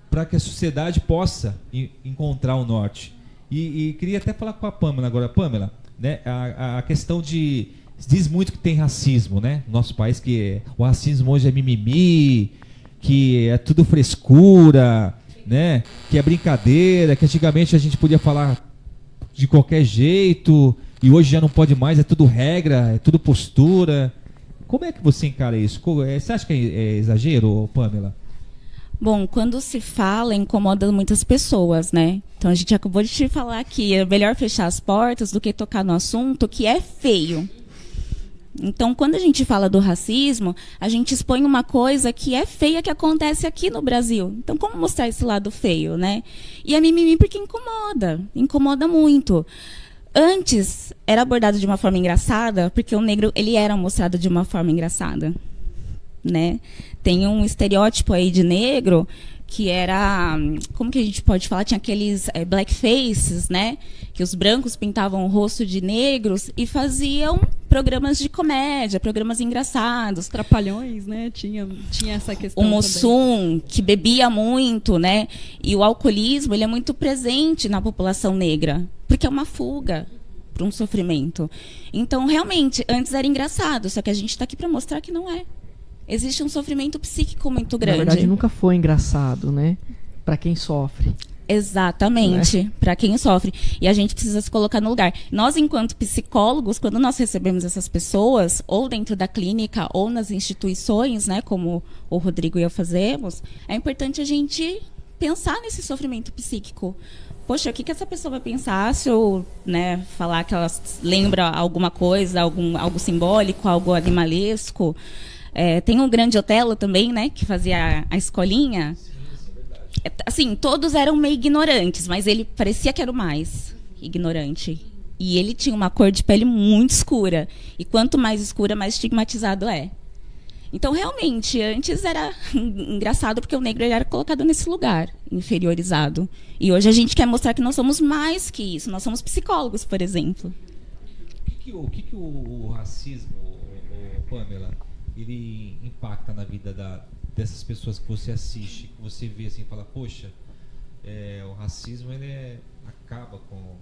para que a sociedade possa encontrar o norte. E queria até falar com a Pamela agora. Pamela, né, a questão de... Diz muito que tem racismo, né? No nosso país, que o racismo hoje é mimimi, que é tudo frescura, né? Que é brincadeira, que antigamente a gente podia falar de qualquer jeito e hoje já não pode mais, é tudo regra, é tudo postura. Como é que você encara isso? Você acha que é exagero, Pamela? Bom, quando se fala, incomoda muitas pessoas, né? Então a gente acabou de te falar aqui, é melhor fechar as portas do que tocar no assunto que é feio. Então, quando a gente fala do racismo, a gente expõe uma coisa que é feia que acontece aqui no Brasil. Então, como mostrar esse lado feio, né? E a mimimi porque incomoda muito. Antes, era abordado de uma forma engraçada, porque o negro, ele era mostrado de uma forma engraçada, né? Tem um estereótipo aí de negro que era, como que a gente pode falar? Tinha aqueles blackfaces, né? Que os brancos pintavam o rosto de negros e faziam programas de comédia, programas engraçados. Trapalhões, né? Tinha essa questão O Mussum, que bebia muito, né? E o alcoolismo, ele é muito presente na população negra, porque é uma fuga para um sofrimento. Então, realmente, antes era engraçado, só que a gente está aqui para mostrar que não é. Existe um sofrimento psíquico muito grande. Na verdade, nunca foi engraçado, né? Para quem sofre. Exatamente, para quem sofre. E a gente precisa se colocar no lugar. Nós, enquanto psicólogos, quando nós recebemos essas pessoas, ou dentro da clínica, ou nas instituições, né, como o Rodrigo e eu fazemos, é importante a gente pensar nesse sofrimento psíquico. Poxa, o que essa pessoa vai pensar se eu, né, falar que ela lembra alguma coisa, algo simbólico, algo animalesco? Tem o Grande Otelo também, né, que fazia a escolinha. Assim, todos eram meio ignorantes, mas ele parecia que era o mais ignorante. E ele tinha uma cor de pele muito escura. E quanto mais escura, mais estigmatizado é. Então, realmente, antes era engraçado porque o negro era colocado nesse lugar, inferiorizado. E hoje a gente quer mostrar que nós somos mais que isso. Nós somos psicólogos, por exemplo. O que o racismo, Pamela, ele impacta na vida dessas pessoas que você assiste, que você vê assim e fala, poxa, o racismo ele acaba com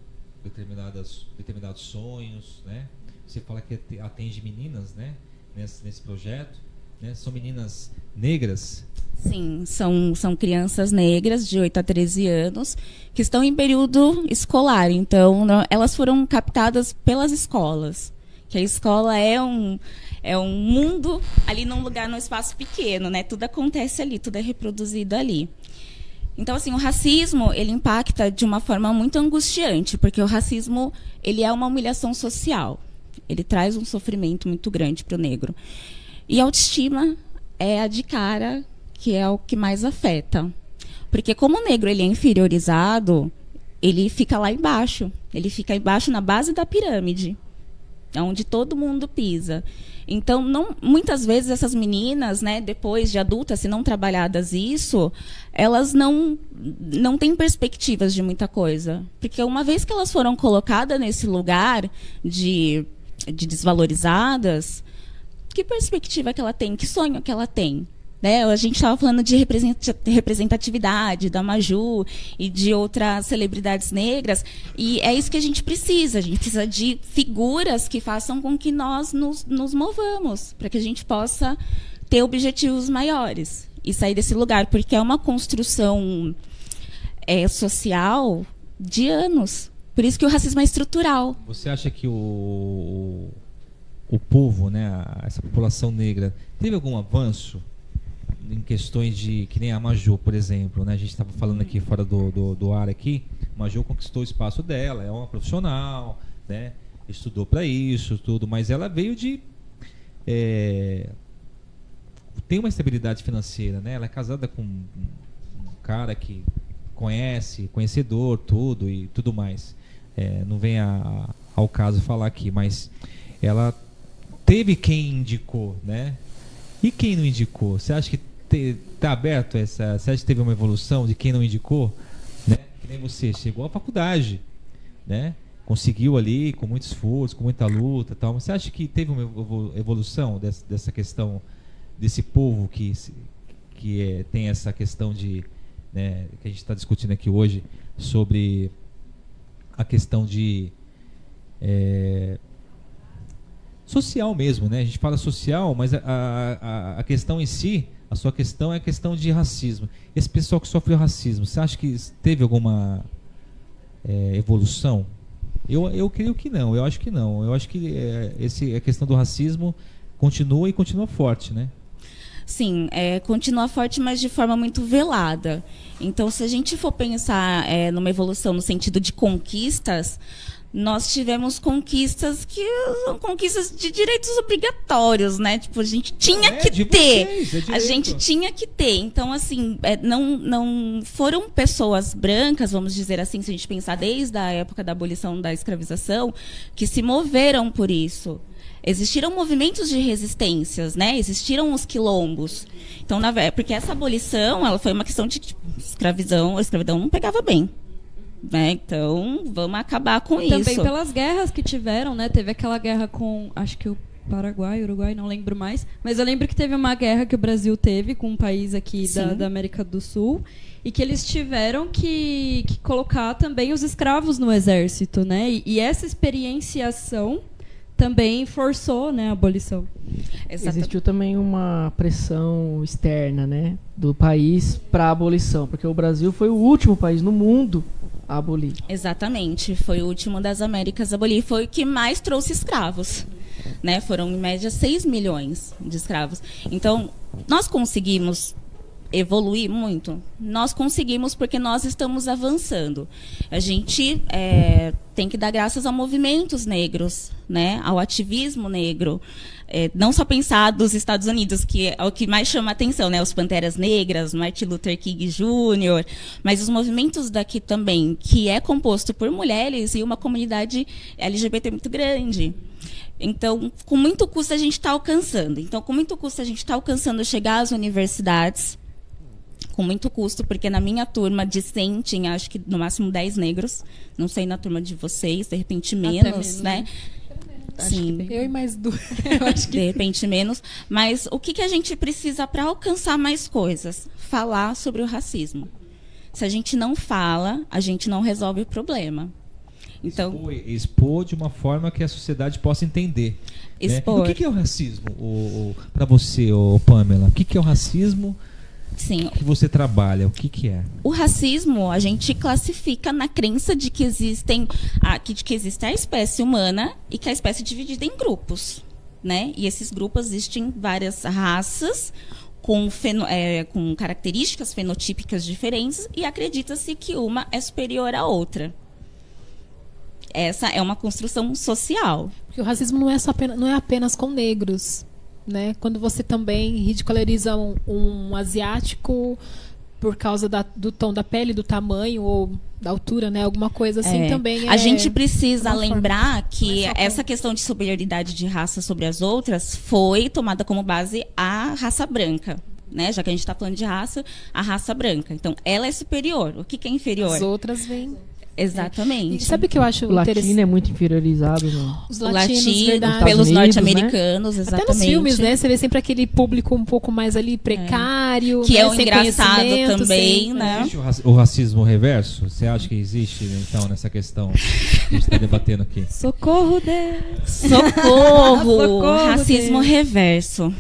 determinados sonhos, né? Você fala que atende meninas, né? Nesse projeto, né? São meninas negras? Sim, são crianças negras de 8 a 13 anos que estão em período escolar. Então, elas foram captadas pelas escolas. Que a escola é um mundo ali num espaço pequeno, né? Tudo acontece ali, tudo é reproduzido ali. Então, assim, o racismo, ele impacta de uma forma muito angustiante, porque o racismo, ele é uma humilhação social. Ele traz um sofrimento muito grande para o negro. E a autoestima é a de cara, que é o que mais afeta. Porque como o negro ele é inferiorizado, ele fica lá embaixo. Ele fica embaixo na base da pirâmide, onde todo mundo pisa. Então, muitas vezes essas meninas, né, depois de adultas, se não trabalhadas isso, elas não têm perspectivas de muita coisa. Porque uma vez que elas foram colocadas nesse lugar de desvalorizadas, que perspectiva que ela tem? Que sonho que ela tem? Né? A gente estava falando de representatividade da Maju e de outras celebridades negras, e é isso que a gente precisa de figuras que façam com que nós nos movamos, para que a gente possa ter objetivos maiores e sair desse lugar, porque é uma construção social de anos. Por isso que o racismo é estrutural. Você acha que o povo, né, essa população negra, teve algum avanço em questões de, que nem a Maju, por exemplo, né? A gente estava falando aqui fora do ar aqui, a Maju conquistou o espaço dela, é uma profissional, né? Estudou para isso, tudo, mas ela veio de tem uma estabilidade financeira, né? Ela é casada com um cara que conhecedor, tudo e tudo mais. Não vem ao caso falar aqui, mas ela teve quem indicou, né? E quem não indicou? Você acha que está aberto você acha que teve uma evolução de quem não indicou, né? Que nem você chegou à faculdade, né? Conseguiu ali com muito esforço, com muita luta, tal. Mas você acha que teve uma evolução dessa questão desse povo que tem essa questão de, né, que a gente está discutindo aqui hoje sobre a questão de social mesmo, né? A gente fala social, mas a questão em si, a sua questão é a questão de racismo. Esse pessoal que sofreu racismo, você acha que teve alguma evolução? Eu creio que não, eu acho que não. Eu acho que a questão do racismo continua e continua forte, né? Sim, continua forte, mas de forma muito velada. Então, se a gente for pensar numa evolução no sentido de conquistas, nós tivemos conquistas que são conquistas de direitos obrigatórios, né? Tipo, a gente tinha que ter. A gente tinha que ter. Então, assim, não foram pessoas brancas, vamos dizer assim, se a gente pensar desde a época da abolição da escravização, que se moveram por isso. Existiram movimentos de resistências, né? Existiram os quilombos. Então, porque essa abolição, ela foi uma questão de escravidão. A escravidão não pegava bem. Né? Então, vamos acabar com isso. Também pelas guerras que tiveram, né? Teve aquela guerra com, acho que o Paraguai, Uruguai, não lembro mais. Mas eu lembro que teve uma guerra que o Brasil teve com um país aqui da América do Sul e que eles tiveram que colocar também os escravos no exército, né? E essa experienciação também forçou, né, a abolição. Existiu também uma pressão externa, né, do país para a abolição, porque o Brasil foi o último país no mundo a abolir. Exatamente, foi o último das Américas a abolir, foi o que mais trouxe escravos, né? Foram em média 6 milhões de escravos. Então, nós conseguimos evoluir muito? Nós conseguimos porque nós estamos avançando. A gente tem que dar graças a movimentos negros, né? Ao ativismo negro. Não só pensar dos Estados Unidos, que é o que mais chama a atenção, né? Os Panteras Negras, Martin Luther King Jr., mas os movimentos daqui também, que é composto por mulheres e uma comunidade LGBT muito grande. Então, com muito custo a gente está alcançando. Então, com muito custo a gente está alcançando chegar às universidades, com muito custo, porque na minha turma de 100 tinha, acho que no máximo 10 negros. Não sei na turma de vocês, de repente menos, né? Sim. Eu e mais duas. De repente menos. Mas o que a gente precisa para alcançar mais coisas? Falar sobre o racismo. Se a gente não fala, a gente não resolve o problema. Então, expor de uma forma que a sociedade possa entender. Expor. Né? O que é o racismo? Para você, Pamela, o que é o racismo? Sim. Que você trabalha, o que é? O racismo a gente classifica na crença de que existe a espécie humana e que a espécie é dividida em grupos, né? E esses grupos existem várias raças com características fenotípicas diferentes e acredita-se que uma é superior à outra. Essa é uma construção social. Porque o racismo não é apenas com negros. Né? Quando você também ridiculariza um asiático por causa do tom da pele, do tamanho ou da altura, né? Alguma coisa assim também. A gente precisa lembrar que essa questão de superioridade de raça sobre as outras foi tomada como base a raça branca. Né? Já que a gente está falando de raça, a raça branca. Então, ela é superior. O que é inferior? As outras vêm. Exatamente. E sabe o que eu acho interessante? O latino é muito interiorizado. Né? Os latinos, verdade. Pelos norte-americanos, né? Exatamente. Até nos filmes, né? Você vê sempre aquele público um pouco mais ali precário. Que né? é o engraçado também, né? Existe o racismo reverso? Você acha que existe, então, nessa questão que a gente está debatendo aqui? Socorro, Deus! Socorro! Racismo reverso.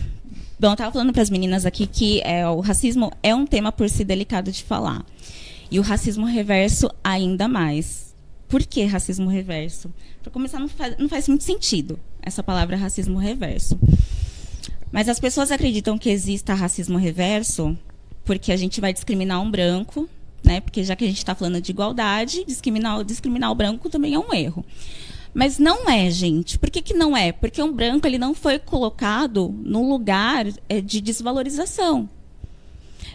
Bom, eu estava falando para as meninas aqui que o racismo é um tema por si delicado de falar. E o racismo reverso ainda mais. Por que racismo reverso? Para começar, não faz muito sentido essa palavra racismo reverso. Mas as pessoas acreditam que exista racismo reverso porque a gente vai discriminar um branco, né? Porque já que a gente está falando de igualdade, discriminar o branco também é um erro. Mas não é, gente. Por que não é? Porque um branco ele não foi colocado num lugar de desvalorização.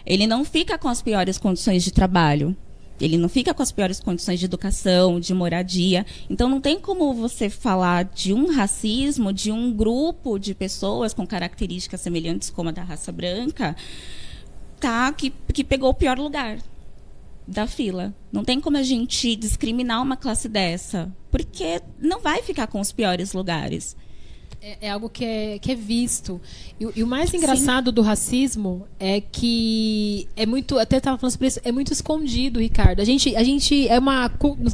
Ele não fica com as piores condições de trabalho. Ele não fica com as piores condições de educação, de moradia. Então, não tem como você falar de um racismo, de um grupo de pessoas com características semelhantes como a da raça branca, que pegou o pior lugar da fila. Não tem como a gente discriminar uma classe dessa, porque não vai ficar com os piores lugares. É algo que é visto. E o mais engraçado do racismo é que é muito, até estava falando sobre isso, é muito escondido, Ricardo. A gente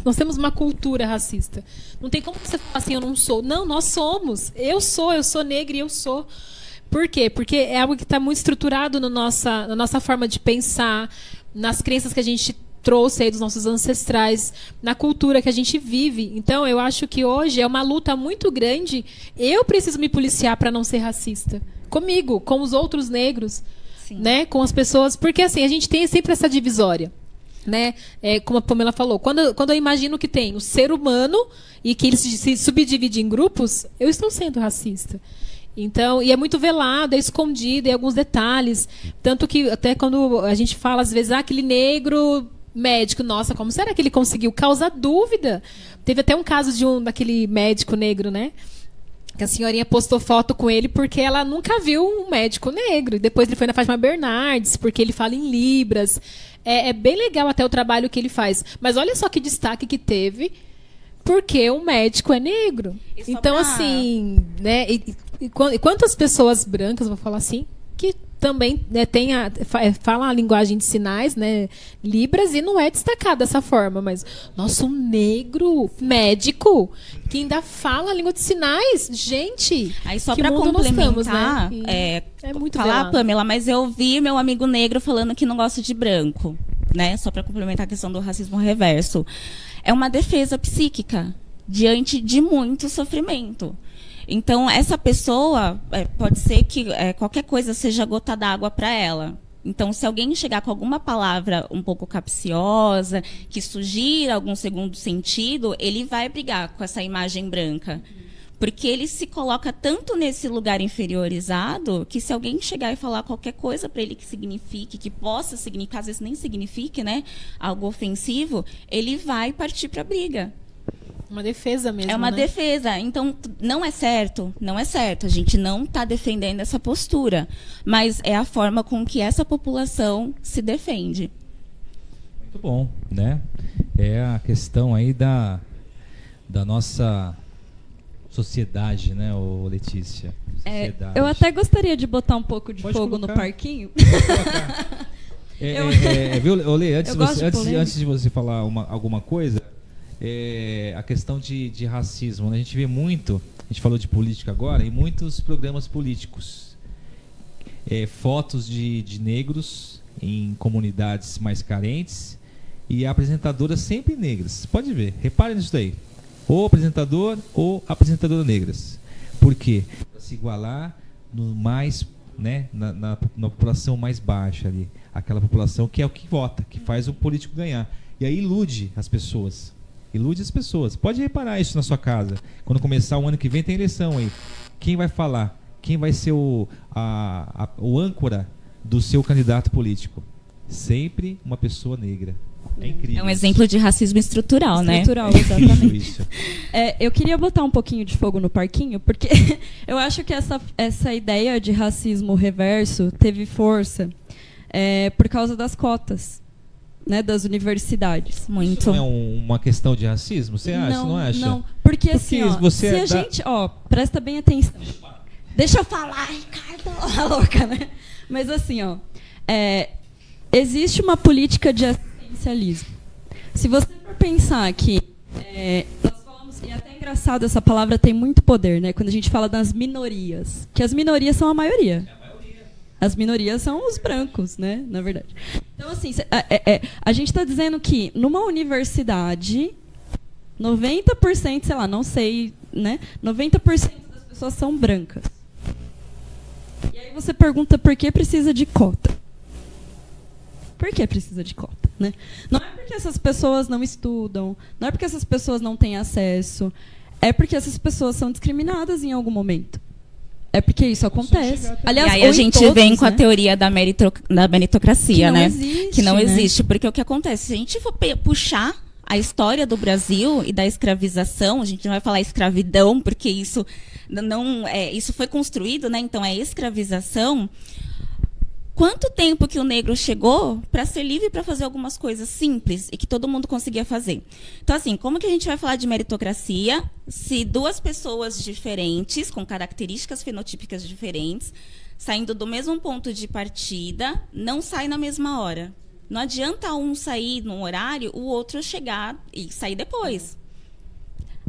nós temos uma cultura racista. Não tem como você falar assim, eu não sou. Não, nós somos. Eu sou negra e eu sou. Por quê? Porque é algo que está muito estruturado na nossa forma de pensar, nas crenças que a gente trouxe aí dos nossos ancestrais, na cultura que a gente vive. Então, eu acho que hoje é uma luta muito grande. Eu preciso me policiar para não ser racista. Comigo, com os outros negros, né? Com as pessoas. Porque, assim, a gente tem sempre essa divisória. Né? Como a Pamela falou, quando eu imagino que tem o ser humano e que ele se subdivide em grupos, eu estou sendo racista. Então, e é muito velado, é escondido em alguns detalhes. Tanto que até quando a gente fala, às vezes, aquele negro médico, nossa, como será que ele conseguiu? Causa dúvida. Teve até um caso daquele médico negro, né? Que a senhorinha postou foto com ele porque ela nunca viu um médico negro. E depois ele foi na Fátima Bernardes, porque ele fala em libras. É bem legal até o trabalho que ele faz. Mas olha só que destaque que teve, porque o médico é negro. Então, assim, né? E quantas pessoas brancas, vou falar assim, que também né, falam a linguagem de sinais, né, Libras, e não é destacado dessa forma, mas nosso negro médico que ainda fala a língua de sinais, gente. Aí só que para mundo nós estamos, complementar, né? É muito falar, velado. Pamela, mas eu vi meu amigo negro falando que não gosta de branco, né? Só para complementar a questão do racismo reverso. É uma defesa psíquica diante de muito sofrimento. Então, essa pessoa, pode ser que qualquer coisa seja gota d'água para ela. Então, se alguém chegar com alguma palavra um pouco capciosa, que sugira algum segundo sentido, ele vai brigar com essa imagem branca. Porque ele se coloca tanto nesse lugar inferiorizado, que se alguém chegar e falar qualquer coisa para ele que signifique, que possa significar, às vezes nem signifique, né, algo ofensivo, ele vai partir para a briga. Uma defesa mesmo, É uma né? defesa. Então, não é certo. Não é certo. A gente não está defendendo essa postura. Mas é a forma com que essa população se defende. Muito bom, né? É a questão aí da nossa sociedade, né, ô Letícia? Sociedade. Eu até gostaria de botar um pouco de Pode fogo colocar. no parquinho. Viu, Olê, Eu gosto de polêmica. antes de você falar alguma coisa, a questão de racismo, né? A gente vê muito, a gente falou de política agora, em muitos programas políticos, fotos de negros em comunidades mais carentes e apresentadoras sempre negras. Pode ver, reparem nisso daí. Ou apresentador ou apresentadora negras. Por quê? Para se igualar no mais, né, na população mais baixa ali. Aquela população que é o que vota, que faz o político ganhar. E aí ilude as pessoas. Ilude as pessoas. Pode reparar isso na sua casa. Quando começar o ano que vem tem eleição aí. Quem vai falar? Quem vai ser o âncora do seu candidato político? Sempre uma pessoa negra. É incrível. É um exemplo de racismo estrutural, né? Estrutural, exatamente. Isso. Eu queria botar um pouquinho de fogo no parquinho, porque eu acho que essa ideia de racismo reverso teve força por causa das cotas, né, das universidades. Muito. Isso não é uma questão de racismo? Você acha? Não acha? Não, porque assim, ó, você se a gente, presta bem atenção. Deixa eu falar, Ricardo, a louca, né? Mas assim, ó, existe uma política de assistencialismo. Se você for pensar que nós falamos, e é até engraçado, essa palavra tem muito poder, né? Quando a gente fala das minorias, que as minorias são a maioria. As minorias são os brancos, né? Na verdade. Então, assim, a gente está dizendo que numa universidade, 90%, sei lá, não sei, né? 90% das pessoas são brancas. E aí você pergunta por que precisa de cota. Por que precisa de cota, né? Não é porque essas pessoas não estudam, não é porque essas pessoas não têm acesso, é porque essas pessoas são discriminadas em algum momento. É porque isso acontece. Aliás, e aí a gente vem com a teoria da meritocracia, né? Que não existe, porque o que acontece? Se a gente for puxar a história do Brasil e da escravização, a gente não vai falar escravidão, porque isso isso foi construído, né? Então é escravização. Quanto tempo que o negro chegou para ser livre para fazer algumas coisas simples e que todo mundo conseguia fazer? Então, assim, como que a gente vai falar de meritocracia se duas pessoas diferentes, com características fenotípicas diferentes, saindo do mesmo ponto de partida, não saem na mesma hora? Não adianta um sair num horário, o outro chegar e sair depois.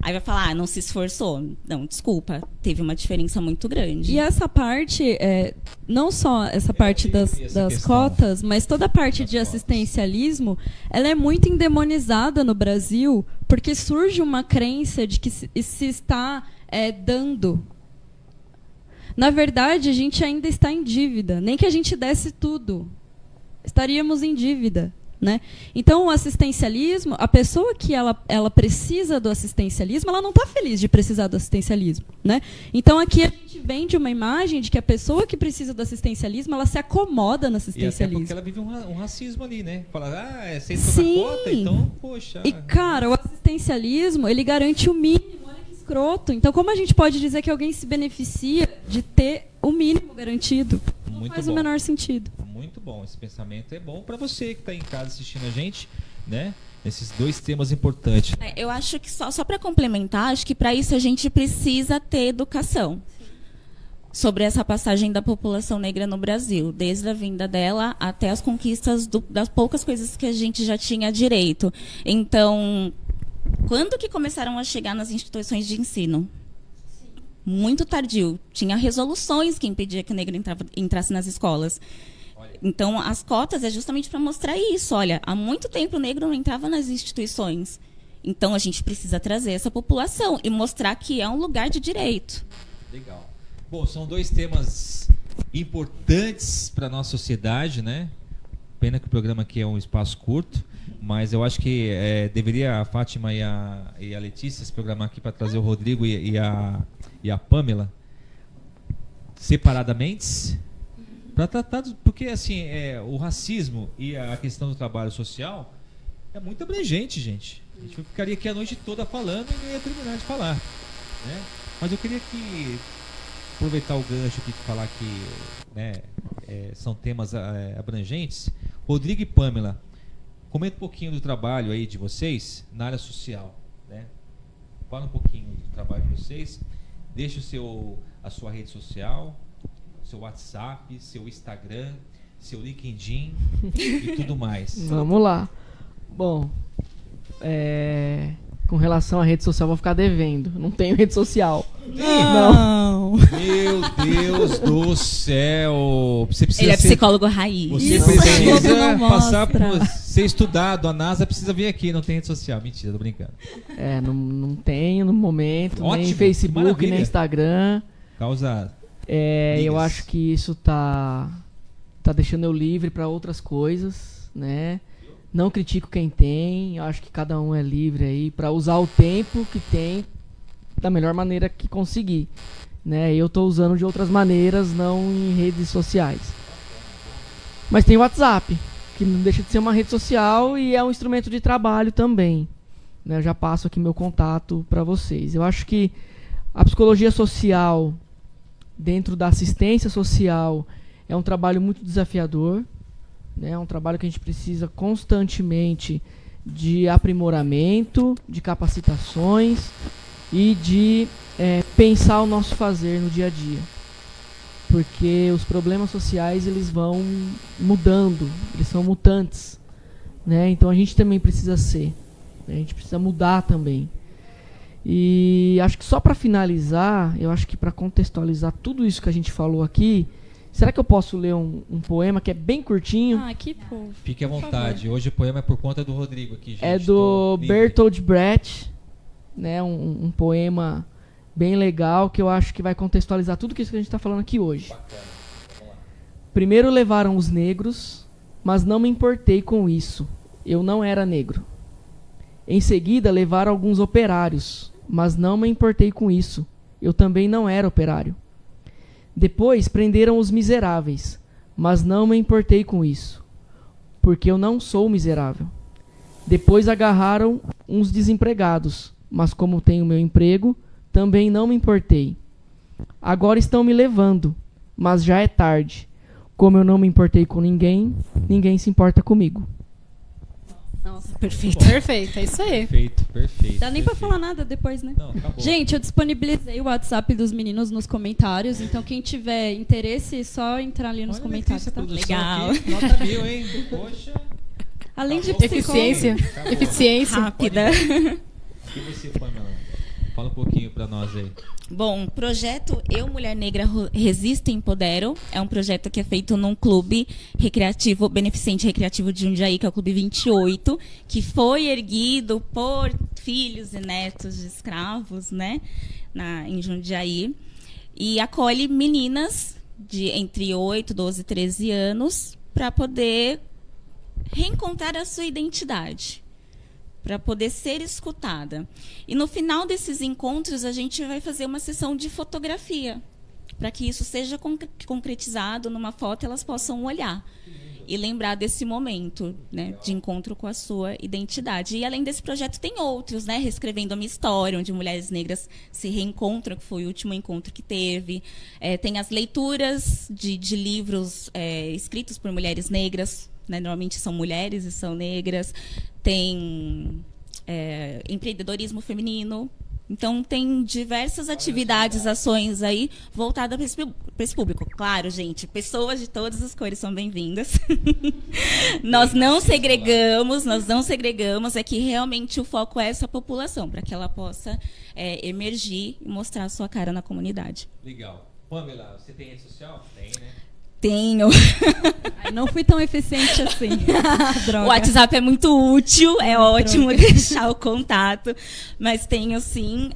Aí vai falar, não se esforçou. Não, desculpa, teve uma diferença muito grande. E essa parte, não só essa parte das cotas, mas toda a parte de assistencialismo, ela é muito endemonizada no Brasil, porque surge uma crença de que se está dando. Na verdade, a gente ainda está em dívida. Nem que a gente desse tudo, estaríamos em dívida. Né? Então, o assistencialismo, a pessoa que ela precisa do assistencialismo, ela não está feliz de precisar do assistencialismo. Né? Então, aqui a gente vende uma imagem de que a pessoa que precisa do assistencialismo, ela se acomoda no assistencialismo. E até porque ela vive um racismo ali, né? Fala, você entrou na cota, então, poxa... E, cara, o assistencialismo, ele garante o mínimo, olha que escroto. Então, como a gente pode dizer que alguém se beneficia de ter o mínimo garantido? Não faz o menor sentido. Muito bom, esse pensamento é bom para você que está em casa assistindo a gente, né? Esses dois temas importantes. Eu acho que só para complementar, acho que para isso a gente precisa ter educação. sobre essa passagem da população negra no Brasil, desde a vinda dela até as conquistas das poucas coisas que a gente já tinha direito. Então, quando que começaram a chegar nas instituições de ensino? Muito tardio. Tinha resoluções que impediam que o negro entrasse nas escolas. Então, as cotas é justamente para mostrar isso. Olha, há muito tempo o negro não entrava nas instituições. Então, a gente precisa trazer essa população e mostrar que é um lugar de direito. Legal. Bom, são 2 temas importantes para a nossa sociedade, né? Pena que o programa aqui é um espaço curto, mas eu acho que deveria a Fátima e a Letícia se programar aqui para trazer o Rodrigo e a Pamela separadamente, para tratar, porque assim, o racismo e a questão do trabalho social é muito abrangente, gente. A gente ficaria aqui a noite toda falando e não ia terminar de falar, né? Mas eu queria aproveitar o gancho aqui de falar que, né, são temas abrangentes. Rodrigo e Pamela, comenta um pouquinho do trabalho aí de vocês na área social, né? Fala um pouquinho do trabalho de vocês. Deixa a sua rede social, seu WhatsApp, seu Instagram, seu LinkedIn e tudo mais. Vamos lá. Bom, com relação à rede social, vou ficar devendo. Não tenho rede social. Não. Meu Deus do céu. Você precisa Ele é psicólogo raiz. Você precisa passar por ser estudado. A NASA precisa vir aqui. Não tem rede social. Mentira, tô brincando. Não tenho no momento. Ótimo, nem Facebook, nem Instagram. Causa. Eu acho que isso tá deixando eu livre para outras coisas, né? Não critico quem tem, eu acho que cada um é livre aí para usar o tempo que tem da melhor maneira que conseguir, né? Eu tô usando de outras maneiras, não em redes sociais. Mas tem o WhatsApp, que não deixa de ser uma rede social e é um instrumento de trabalho também, né? Eu já passo aqui meu contato para vocês. Eu acho que a psicologia social, dentro da assistência social, é um trabalho muito desafiador. É um trabalho que a gente precisa constantemente de aprimoramento, de capacitações e de pensar o nosso fazer no dia a dia. Porque os problemas sociais, eles vão mudando, eles são mutantes, né? Então a gente também precisa a gente precisa mudar também. E acho que só para finalizar, eu acho que para contextualizar tudo isso que a gente falou aqui, será que eu posso ler um poema que é bem curtinho? Que fofo. Fique à vontade. Hoje o poema é por conta do Rodrigo aqui, gente. É do Bertolt Brecht, né? Um poema bem legal que eu acho que vai contextualizar tudo isso que a gente está falando aqui hoje. Bacana. Vamos lá. Primeiro levaram os negros, mas não me importei com isso. Eu não era negro. Em seguida levaram alguns operários, mas não me importei com isso. Eu também não era operário. Depois prenderam os miseráveis, mas não me importei com isso, porque eu não sou miserável. Depois agarraram uns desempregados, mas como tenho meu emprego, também não me importei. Agora estão me levando, mas já é tarde. Como eu não me importei com ninguém, ninguém se importa comigo. Nossa, perfeito. Perfeito, é isso aí. Perfeito. Dá nem pra falar nada depois, né? Não, acabou. Gente, eu disponibilizei o WhatsApp dos meninos nos comentários, então quem tiver interesse, é só entrar ali nos comentários, tá? Legal. Aqui, nota 1000, hein? Poxa. Além de Eficiência. Acabou. Eficiência. Rápida. E você, Pamela? Fala um pouquinho pra nós aí. Bom, o projeto Eu, Mulher Negra, Resisto e Empodero é um projeto que é feito num clube recreativo, beneficente recreativo de Jundiaí, que é o Clube 28, que foi erguido por filhos e netos de escravos, né, em Jundiaí, e acolhe meninas de entre 8, 12 e 13 anos para poder reencontrar a sua identidade, para poder ser escutada. E no final desses encontros, a gente vai fazer uma sessão de fotografia, para que isso seja concretizado numa foto e elas possam olhar e lembrar desse momento, né, de encontro com a sua identidade. E além desse projeto, tem outros, né, Reescrevendo a Minha História, onde mulheres negras se reencontram, que foi o último encontro que teve. Tem as leituras de livros escritos por mulheres negras, né, normalmente são mulheres e são negras. Tem empreendedorismo feminino, Então, tem diversas atividades, ações aí voltadas para esse público. Claro, gente, pessoas de todas as cores são bem-vindas. Nós não segregamos, é que realmente o foco é essa população, para que ela possa emergir e mostrar a sua cara na comunidade. Legal. Pamela, você tem rede social? Tem, né? Tenho. Ai, não fui tão eficiente assim. Droga. O WhatsApp é muito útil, é ótimo deixar o contato. Mas tenho sim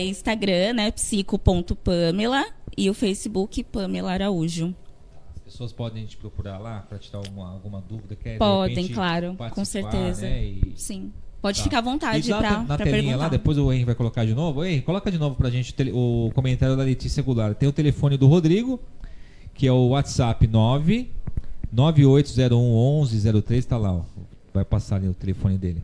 Instagram, né? psico.pamela e o Facebook Pamela Araújo. As pessoas podem te procurar lá para tirar alguma dúvida? Podem, claro, com certeza. Né? Sim. Pode Tá. ficar à vontade E lá para na telinha perguntar. lá, depois o Henry vai colocar de novo. Henry, coloca de novo pra gente o comentário da Letícia Goulart. Tem o telefone do Rodrigo, que é o WhatsApp 998011103, tá lá, ó. Vai passar ali o telefone dele.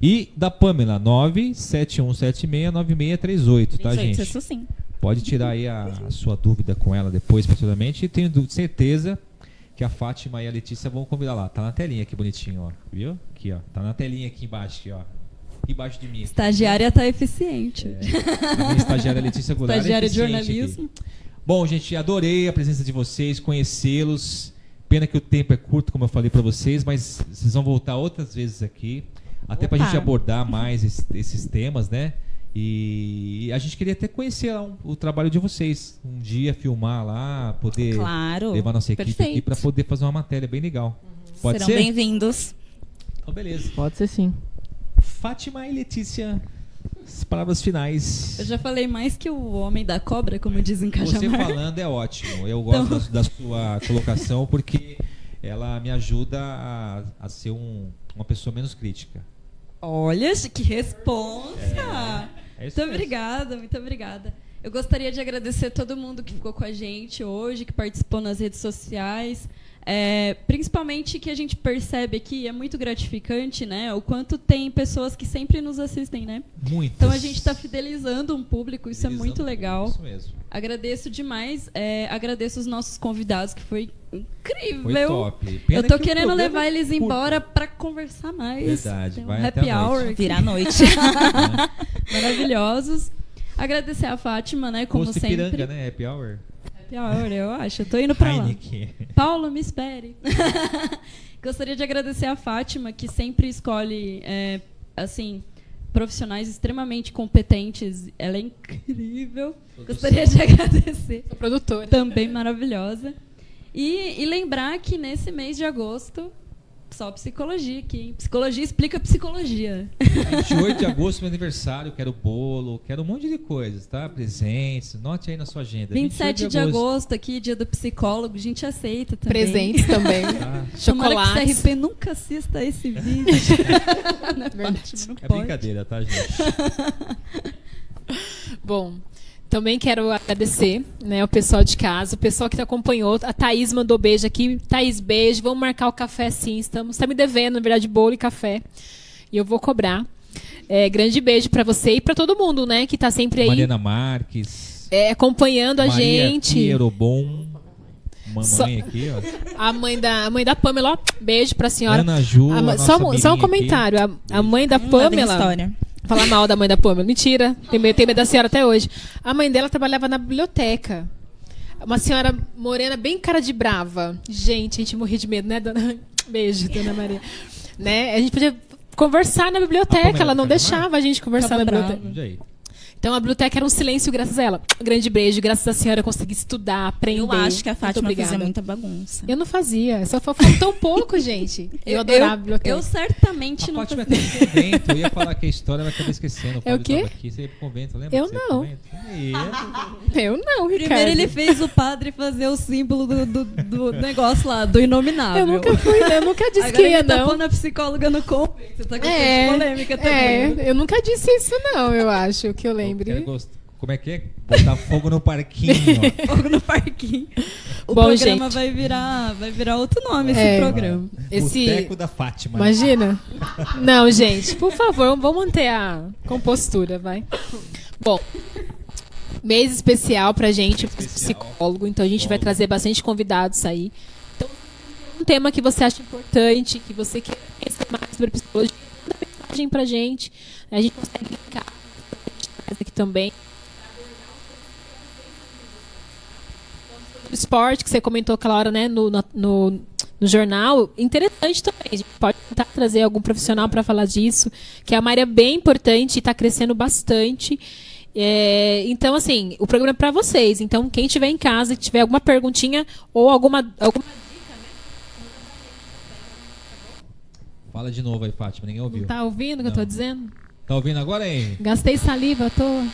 E da Pamela, 971769638, tá, gente? Isso sim. Pode tirar aí a sua dúvida com ela depois, posteriormente. E tenho certeza que a Fátima e a Letícia vão convidar lá. Tá na telinha aqui bonitinho, ó. Viu? Aqui, ó. Tá na telinha aqui embaixo, aqui, ó. Aqui embaixo de mim. Estagiária tá eficiente. A minha estagiária Letícia Goulart. Estagiária de eficiente jornalismo. aqui. Bom, gente, adorei a presença de vocês, conhecê-los. Pena que o tempo é curto, como eu falei pra vocês, mas vocês vão voltar outras vezes aqui. Até pra gente abordar mais esses temas, né? E a gente queria até conhecer lá o trabalho de vocês. Um dia filmar lá, poder levar nossa equipe aqui pra poder fazer uma matéria bem legal. Pode Serão ser? bem-vindos. Então, beleza. Pode ser sim. Fátima e Letícia, as palavras finais. Eu já falei mais que o homem da cobra, como dizem em Você Cajamar. falando é ótimo. Eu gosto da sua colocação porque ela me ajuda a ser uma pessoa menos crítica. Olha, que responsa! É isso Muito mesmo. obrigada, muito obrigada. Eu gostaria de agradecer todo mundo que ficou com a gente hoje, que participou nas redes sociais. Principalmente que a gente percebe aqui, é muito gratificante, né? O quanto tem pessoas que sempre nos assistem, né? Muitas. Então a gente está fidelizando um público, isso é muito legal. Isso mesmo. Agradeço demais, agradeço os nossos convidados, que foi incrível. Foi top. Pena Eu tô que o querendo programa levar é eles curto. embora para conversar mais. Verdade, Tem um vai até happy a noite. hour aqui. Virar a noite. Maravilhosos. Agradecer a Fátima, né, como Posto sempre. Ipiranga, né? Happy Hour. Happy hour, eu acho. Eu tô indo pra lá. Heineken. Paulo, me espere. Gostaria de agradecer a Fátima, que sempre escolhe, assim, profissionais extremamente competentes. Ela é incrível. Gostaria de agradecer. Sou produtora. Também maravilhosa. E lembrar que nesse mês de agosto, só psicologia aqui, hein? Psicologia explica psicologia. 28 de agosto, meu aniversário, quero bolo, quero um monte de coisas, tá? Presentes, note aí na sua agenda. 27 de agosto aqui, dia do psicólogo, a gente aceita também. Presentes também. Tá? Tomara que Chocolates. o CRP nunca assista esse vídeo. Não é Fátima, não É pode. brincadeira, tá, gente? Bom, também quero agradecer, né, o pessoal de casa, o pessoal que acompanhou. A Thaís mandou beijo aqui. Thaís, beijo. Vamos marcar o café sim. Tá me devendo, na verdade, bolo e café. E eu vou cobrar. Grande beijo pra você e pra todo mundo, né, que tá sempre aí Mariana Marques. Acompanhando a Maria gente. Quierobon. Mamãe Só- aqui, ó. A mãe da Pamela, ó, beijo pra senhora. Ana Ju, A a ma- nossa só um mirinha comentário. A mãe da Lá vem Pamela. história. Falar mal da mãe da Pamela. Mentira. Tem medo da senhora até hoje. A mãe dela trabalhava na biblioteca. Uma senhora morena, bem cara de brava. Gente, a gente morria de medo, né, dona? Beijo, dona Maria. Né? A gente podia conversar na A biblioteca. Pamela Ela não ficava deixava a gente conversar na Ficava biblioteca. Onde aí? Então a biblioteca era um silêncio graças a ela. Grande beijo. Graças a senhora eu consegui estudar, aprender. Eu acho que a Muito Fátima fazia obrigada. muita bagunça. Eu não fazia. Só faltou tão pouco, gente. Eu adorava a biblioteca. Eu certamente A não Fátima fazia. até pro convento. Eu ia falar que a história, ela acabei esquecendo. É o quê? Tava aqui, você ia pro convento, lembra? Eu que você ia pro não. convento? Eu não, Ricardo. Primeiro ele fez o padre fazer o símbolo do negócio lá, do inominável. Eu nunca disse Agora que ia, ele tá não. pondo a psicóloga no convento. Você tá com polêmica também. eu nunca disse isso, não, eu acho, que eu lembre. Como é que é? Botar fogo no parquinho, ó. Fogo no parquinho. O Bom, programa gente. vai virar outro nome, esse É. programa. Esse... Boteco da Fátima. Imagina? Não, gente, por favor, vamos manter a compostura, vai. Bom, mês especial pra gente, psicólogo, então a gente vai trazer bastante convidados aí. Então, um tema que você acha importante, que você quer conhecer mais sobre psicologia, manda mensagem pra gente. A gente consegue linkar aqui também. O esporte que você comentou aquela hora, né, no jornal, interessante também. A gente pode tentar trazer algum profissional para falar disso, que é uma área bem importante e está crescendo bastante. Então, assim, o programa é para vocês. Então, quem estiver em casa, que tiver alguma perguntinha ou alguma dica, né? Fala de novo aí, Fátima, ninguém ouviu. Não tá ouvindo o que eu tô dizendo? Tá ouvindo agora, hein? Gastei saliva à toa.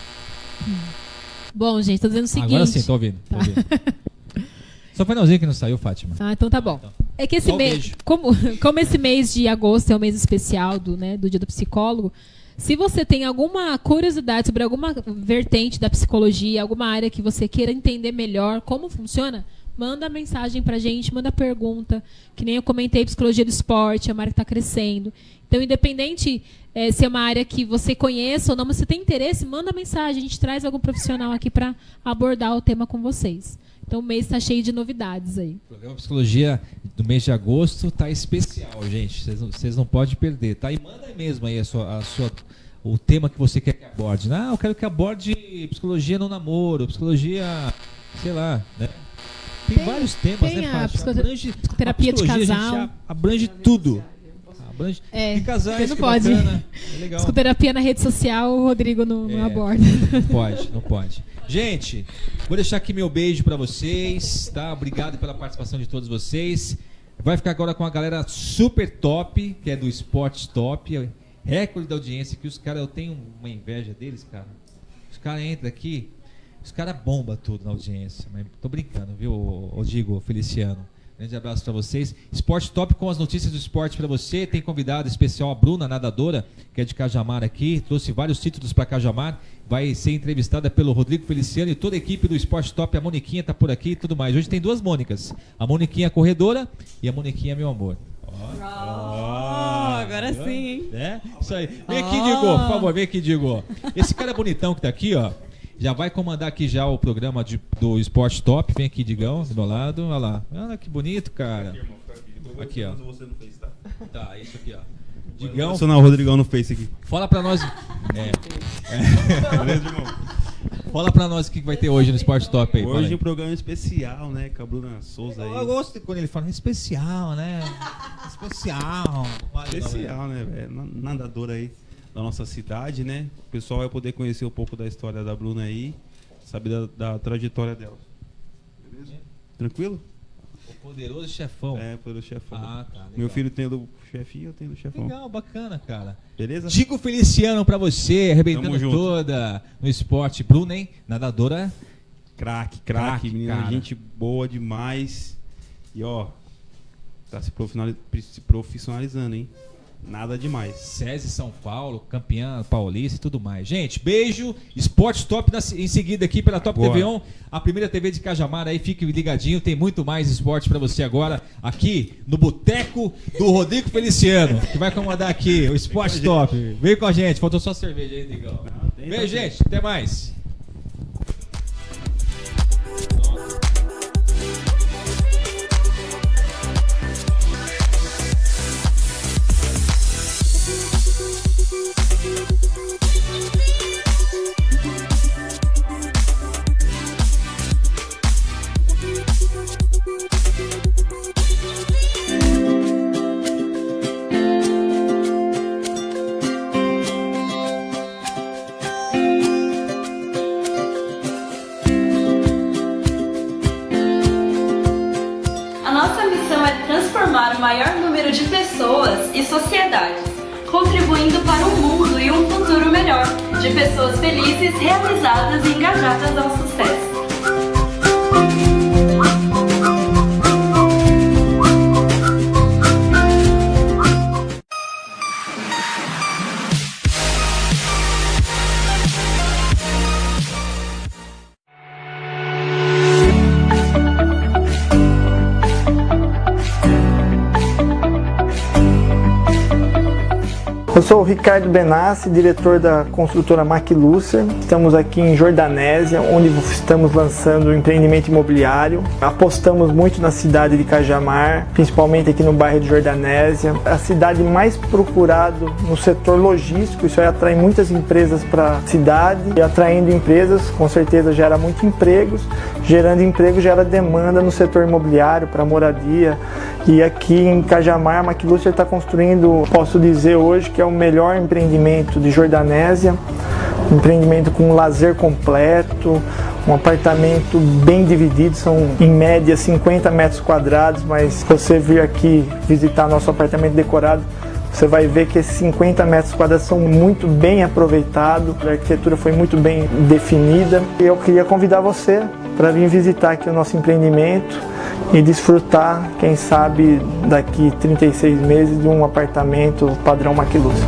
Bom, gente, tô dizendo o seguinte. Agora sim, tô ouvindo. Tô ouvindo. Só o finalzinho que não saiu, Fátima. Ah, então tá bom. Então. É que esse mês, como esse mês de agosto é um mês especial do Dia do Psicólogo, se você tem alguma curiosidade sobre alguma vertente da psicologia, alguma área que você queira entender melhor como funciona, manda mensagem pra gente, manda pergunta. Que nem eu comentei, psicologia do esporte, é uma área que está crescendo. Então, independente se é uma área que você conheça ou não, mas você tem interesse, manda mensagem. A gente traz algum profissional aqui para abordar o tema com vocês. Então, o mês está cheio de novidades aí. O programa Psicologia do mês de agosto tá especial, gente. Vocês não podem perder, tá? E manda aí mesmo aí o tema que você quer que aborde. Ah, eu quero que aborde psicologia no namoro, psicologia, sei lá, né? Tem vários temas, né, Fátima? Psicoterapia de casal. Abrange tudo. De casais, não que pode. Bacana. É legal. Psicoterapia na rede social, o Rodrigo não aborda. Não pode. Gente, vou deixar aqui meu beijo pra vocês, tá? Obrigado pela participação de todos vocês. Vai ficar agora com a galera super top, que é do Esporte Top. Recorde da audiência, que os caras, eu tenho uma inveja deles, cara. Os caras entram aqui, os caras bombam tudo na audiência. Mas tô brincando, viu, Digo, Feliciano? Grande abraço para vocês. Esporte Top com as notícias do esporte para você. Tem convidado especial a Bruna, nadadora, que é de Cajamar aqui. Trouxe vários títulos para Cajamar. Vai ser entrevistada pelo Rodrigo Feliciano e toda a equipe do Esporte Top. A Moniquinha tá por aqui e tudo mais. Hoje tem duas Mônicas. A Moniquinha corredora e a Moniquinha meu amor. Agora sim, hein? Isso aí. Vem aqui, Digo, por favor, vem aqui, Digo. Esse cara bonitão que tá aqui, ó. Já vai comandar aqui já o programa do Esporte Top. Vem aqui, Digão, do meu lado. Olha lá. Olha que bonito, cara. Aqui, ó. Tá, isso aqui, ó. Digão. Vou o Rodrigão no Face aqui. Fala pra nós. Beleza, irmão? Fala pra nós o que vai ter hoje no Esporte Top aí. Hoje um programa especial, né? Com a Bruna Souza aí. Eu gosto quando ele fala especial, né? Especial. Especial, né, velho? Nadadora aí da nossa cidade, né? O pessoal vai poder conhecer um pouco da história da Bruna aí, saber da trajetória dela. Beleza? Tranquilo? O poderoso chefão. Poderoso chefão. Ah, tá. Legal. Meu filho tem do chefinho, eu tenho do chefão. Legal, bacana, cara. Beleza? Digo Feliciano pra você, arrebentando toda no esporte. Bruna, hein? Nadadora. Craque, menina, cara. Gente boa demais. E ó, tá se profissionalizando, hein? Nada demais. SESI São Paulo, campeã paulista e tudo mais. Gente, beijo. Esporte Top em seguida aqui pela Top TV 1. A primeira TV de Cajamar aí, fique ligadinho. Tem muito mais esporte pra você agora. Aqui no Boteco do Rodrigo Feliciano, que vai comandar aqui o Esporte Top. Vem com a gente. Faltou só cerveja aí, Digão. Beijo, gente. Até mais. O maior número de pessoas e sociedades, contribuindo para um mundo e um futuro melhor, de pessoas felizes, realizadas e engajadas ao sucesso. Eu sou o Ricardo Benassi, diretor da construtora Maquilucer. Estamos aqui em Jordanésia, onde estamos lançando o empreendimento imobiliário. Apostamos muito na cidade de Cajamar, principalmente aqui no bairro de Jordanésia. A cidade mais procurada no setor logístico, isso aí atrai muitas empresas para a cidade. E atraindo empresas, com certeza gera muitos empregos. Gerando emprego, gera demanda no setor imobiliário para moradia. E aqui em Cajamar, a Maquilucer está construindo, posso dizer hoje, que é o melhor empreendimento de Jordanésia. Um empreendimento com lazer completo, um apartamento bem dividido, são em média 50 metros quadrados, mas se você vir aqui visitar nosso apartamento decorado, você vai ver que esses 50 metros quadrados são muito bem aproveitados, a arquitetura foi muito bem definida. E eu queria convidar você para vir visitar aqui o nosso empreendimento e desfrutar, quem sabe, daqui 36 meses de um apartamento padrão Maquilucer.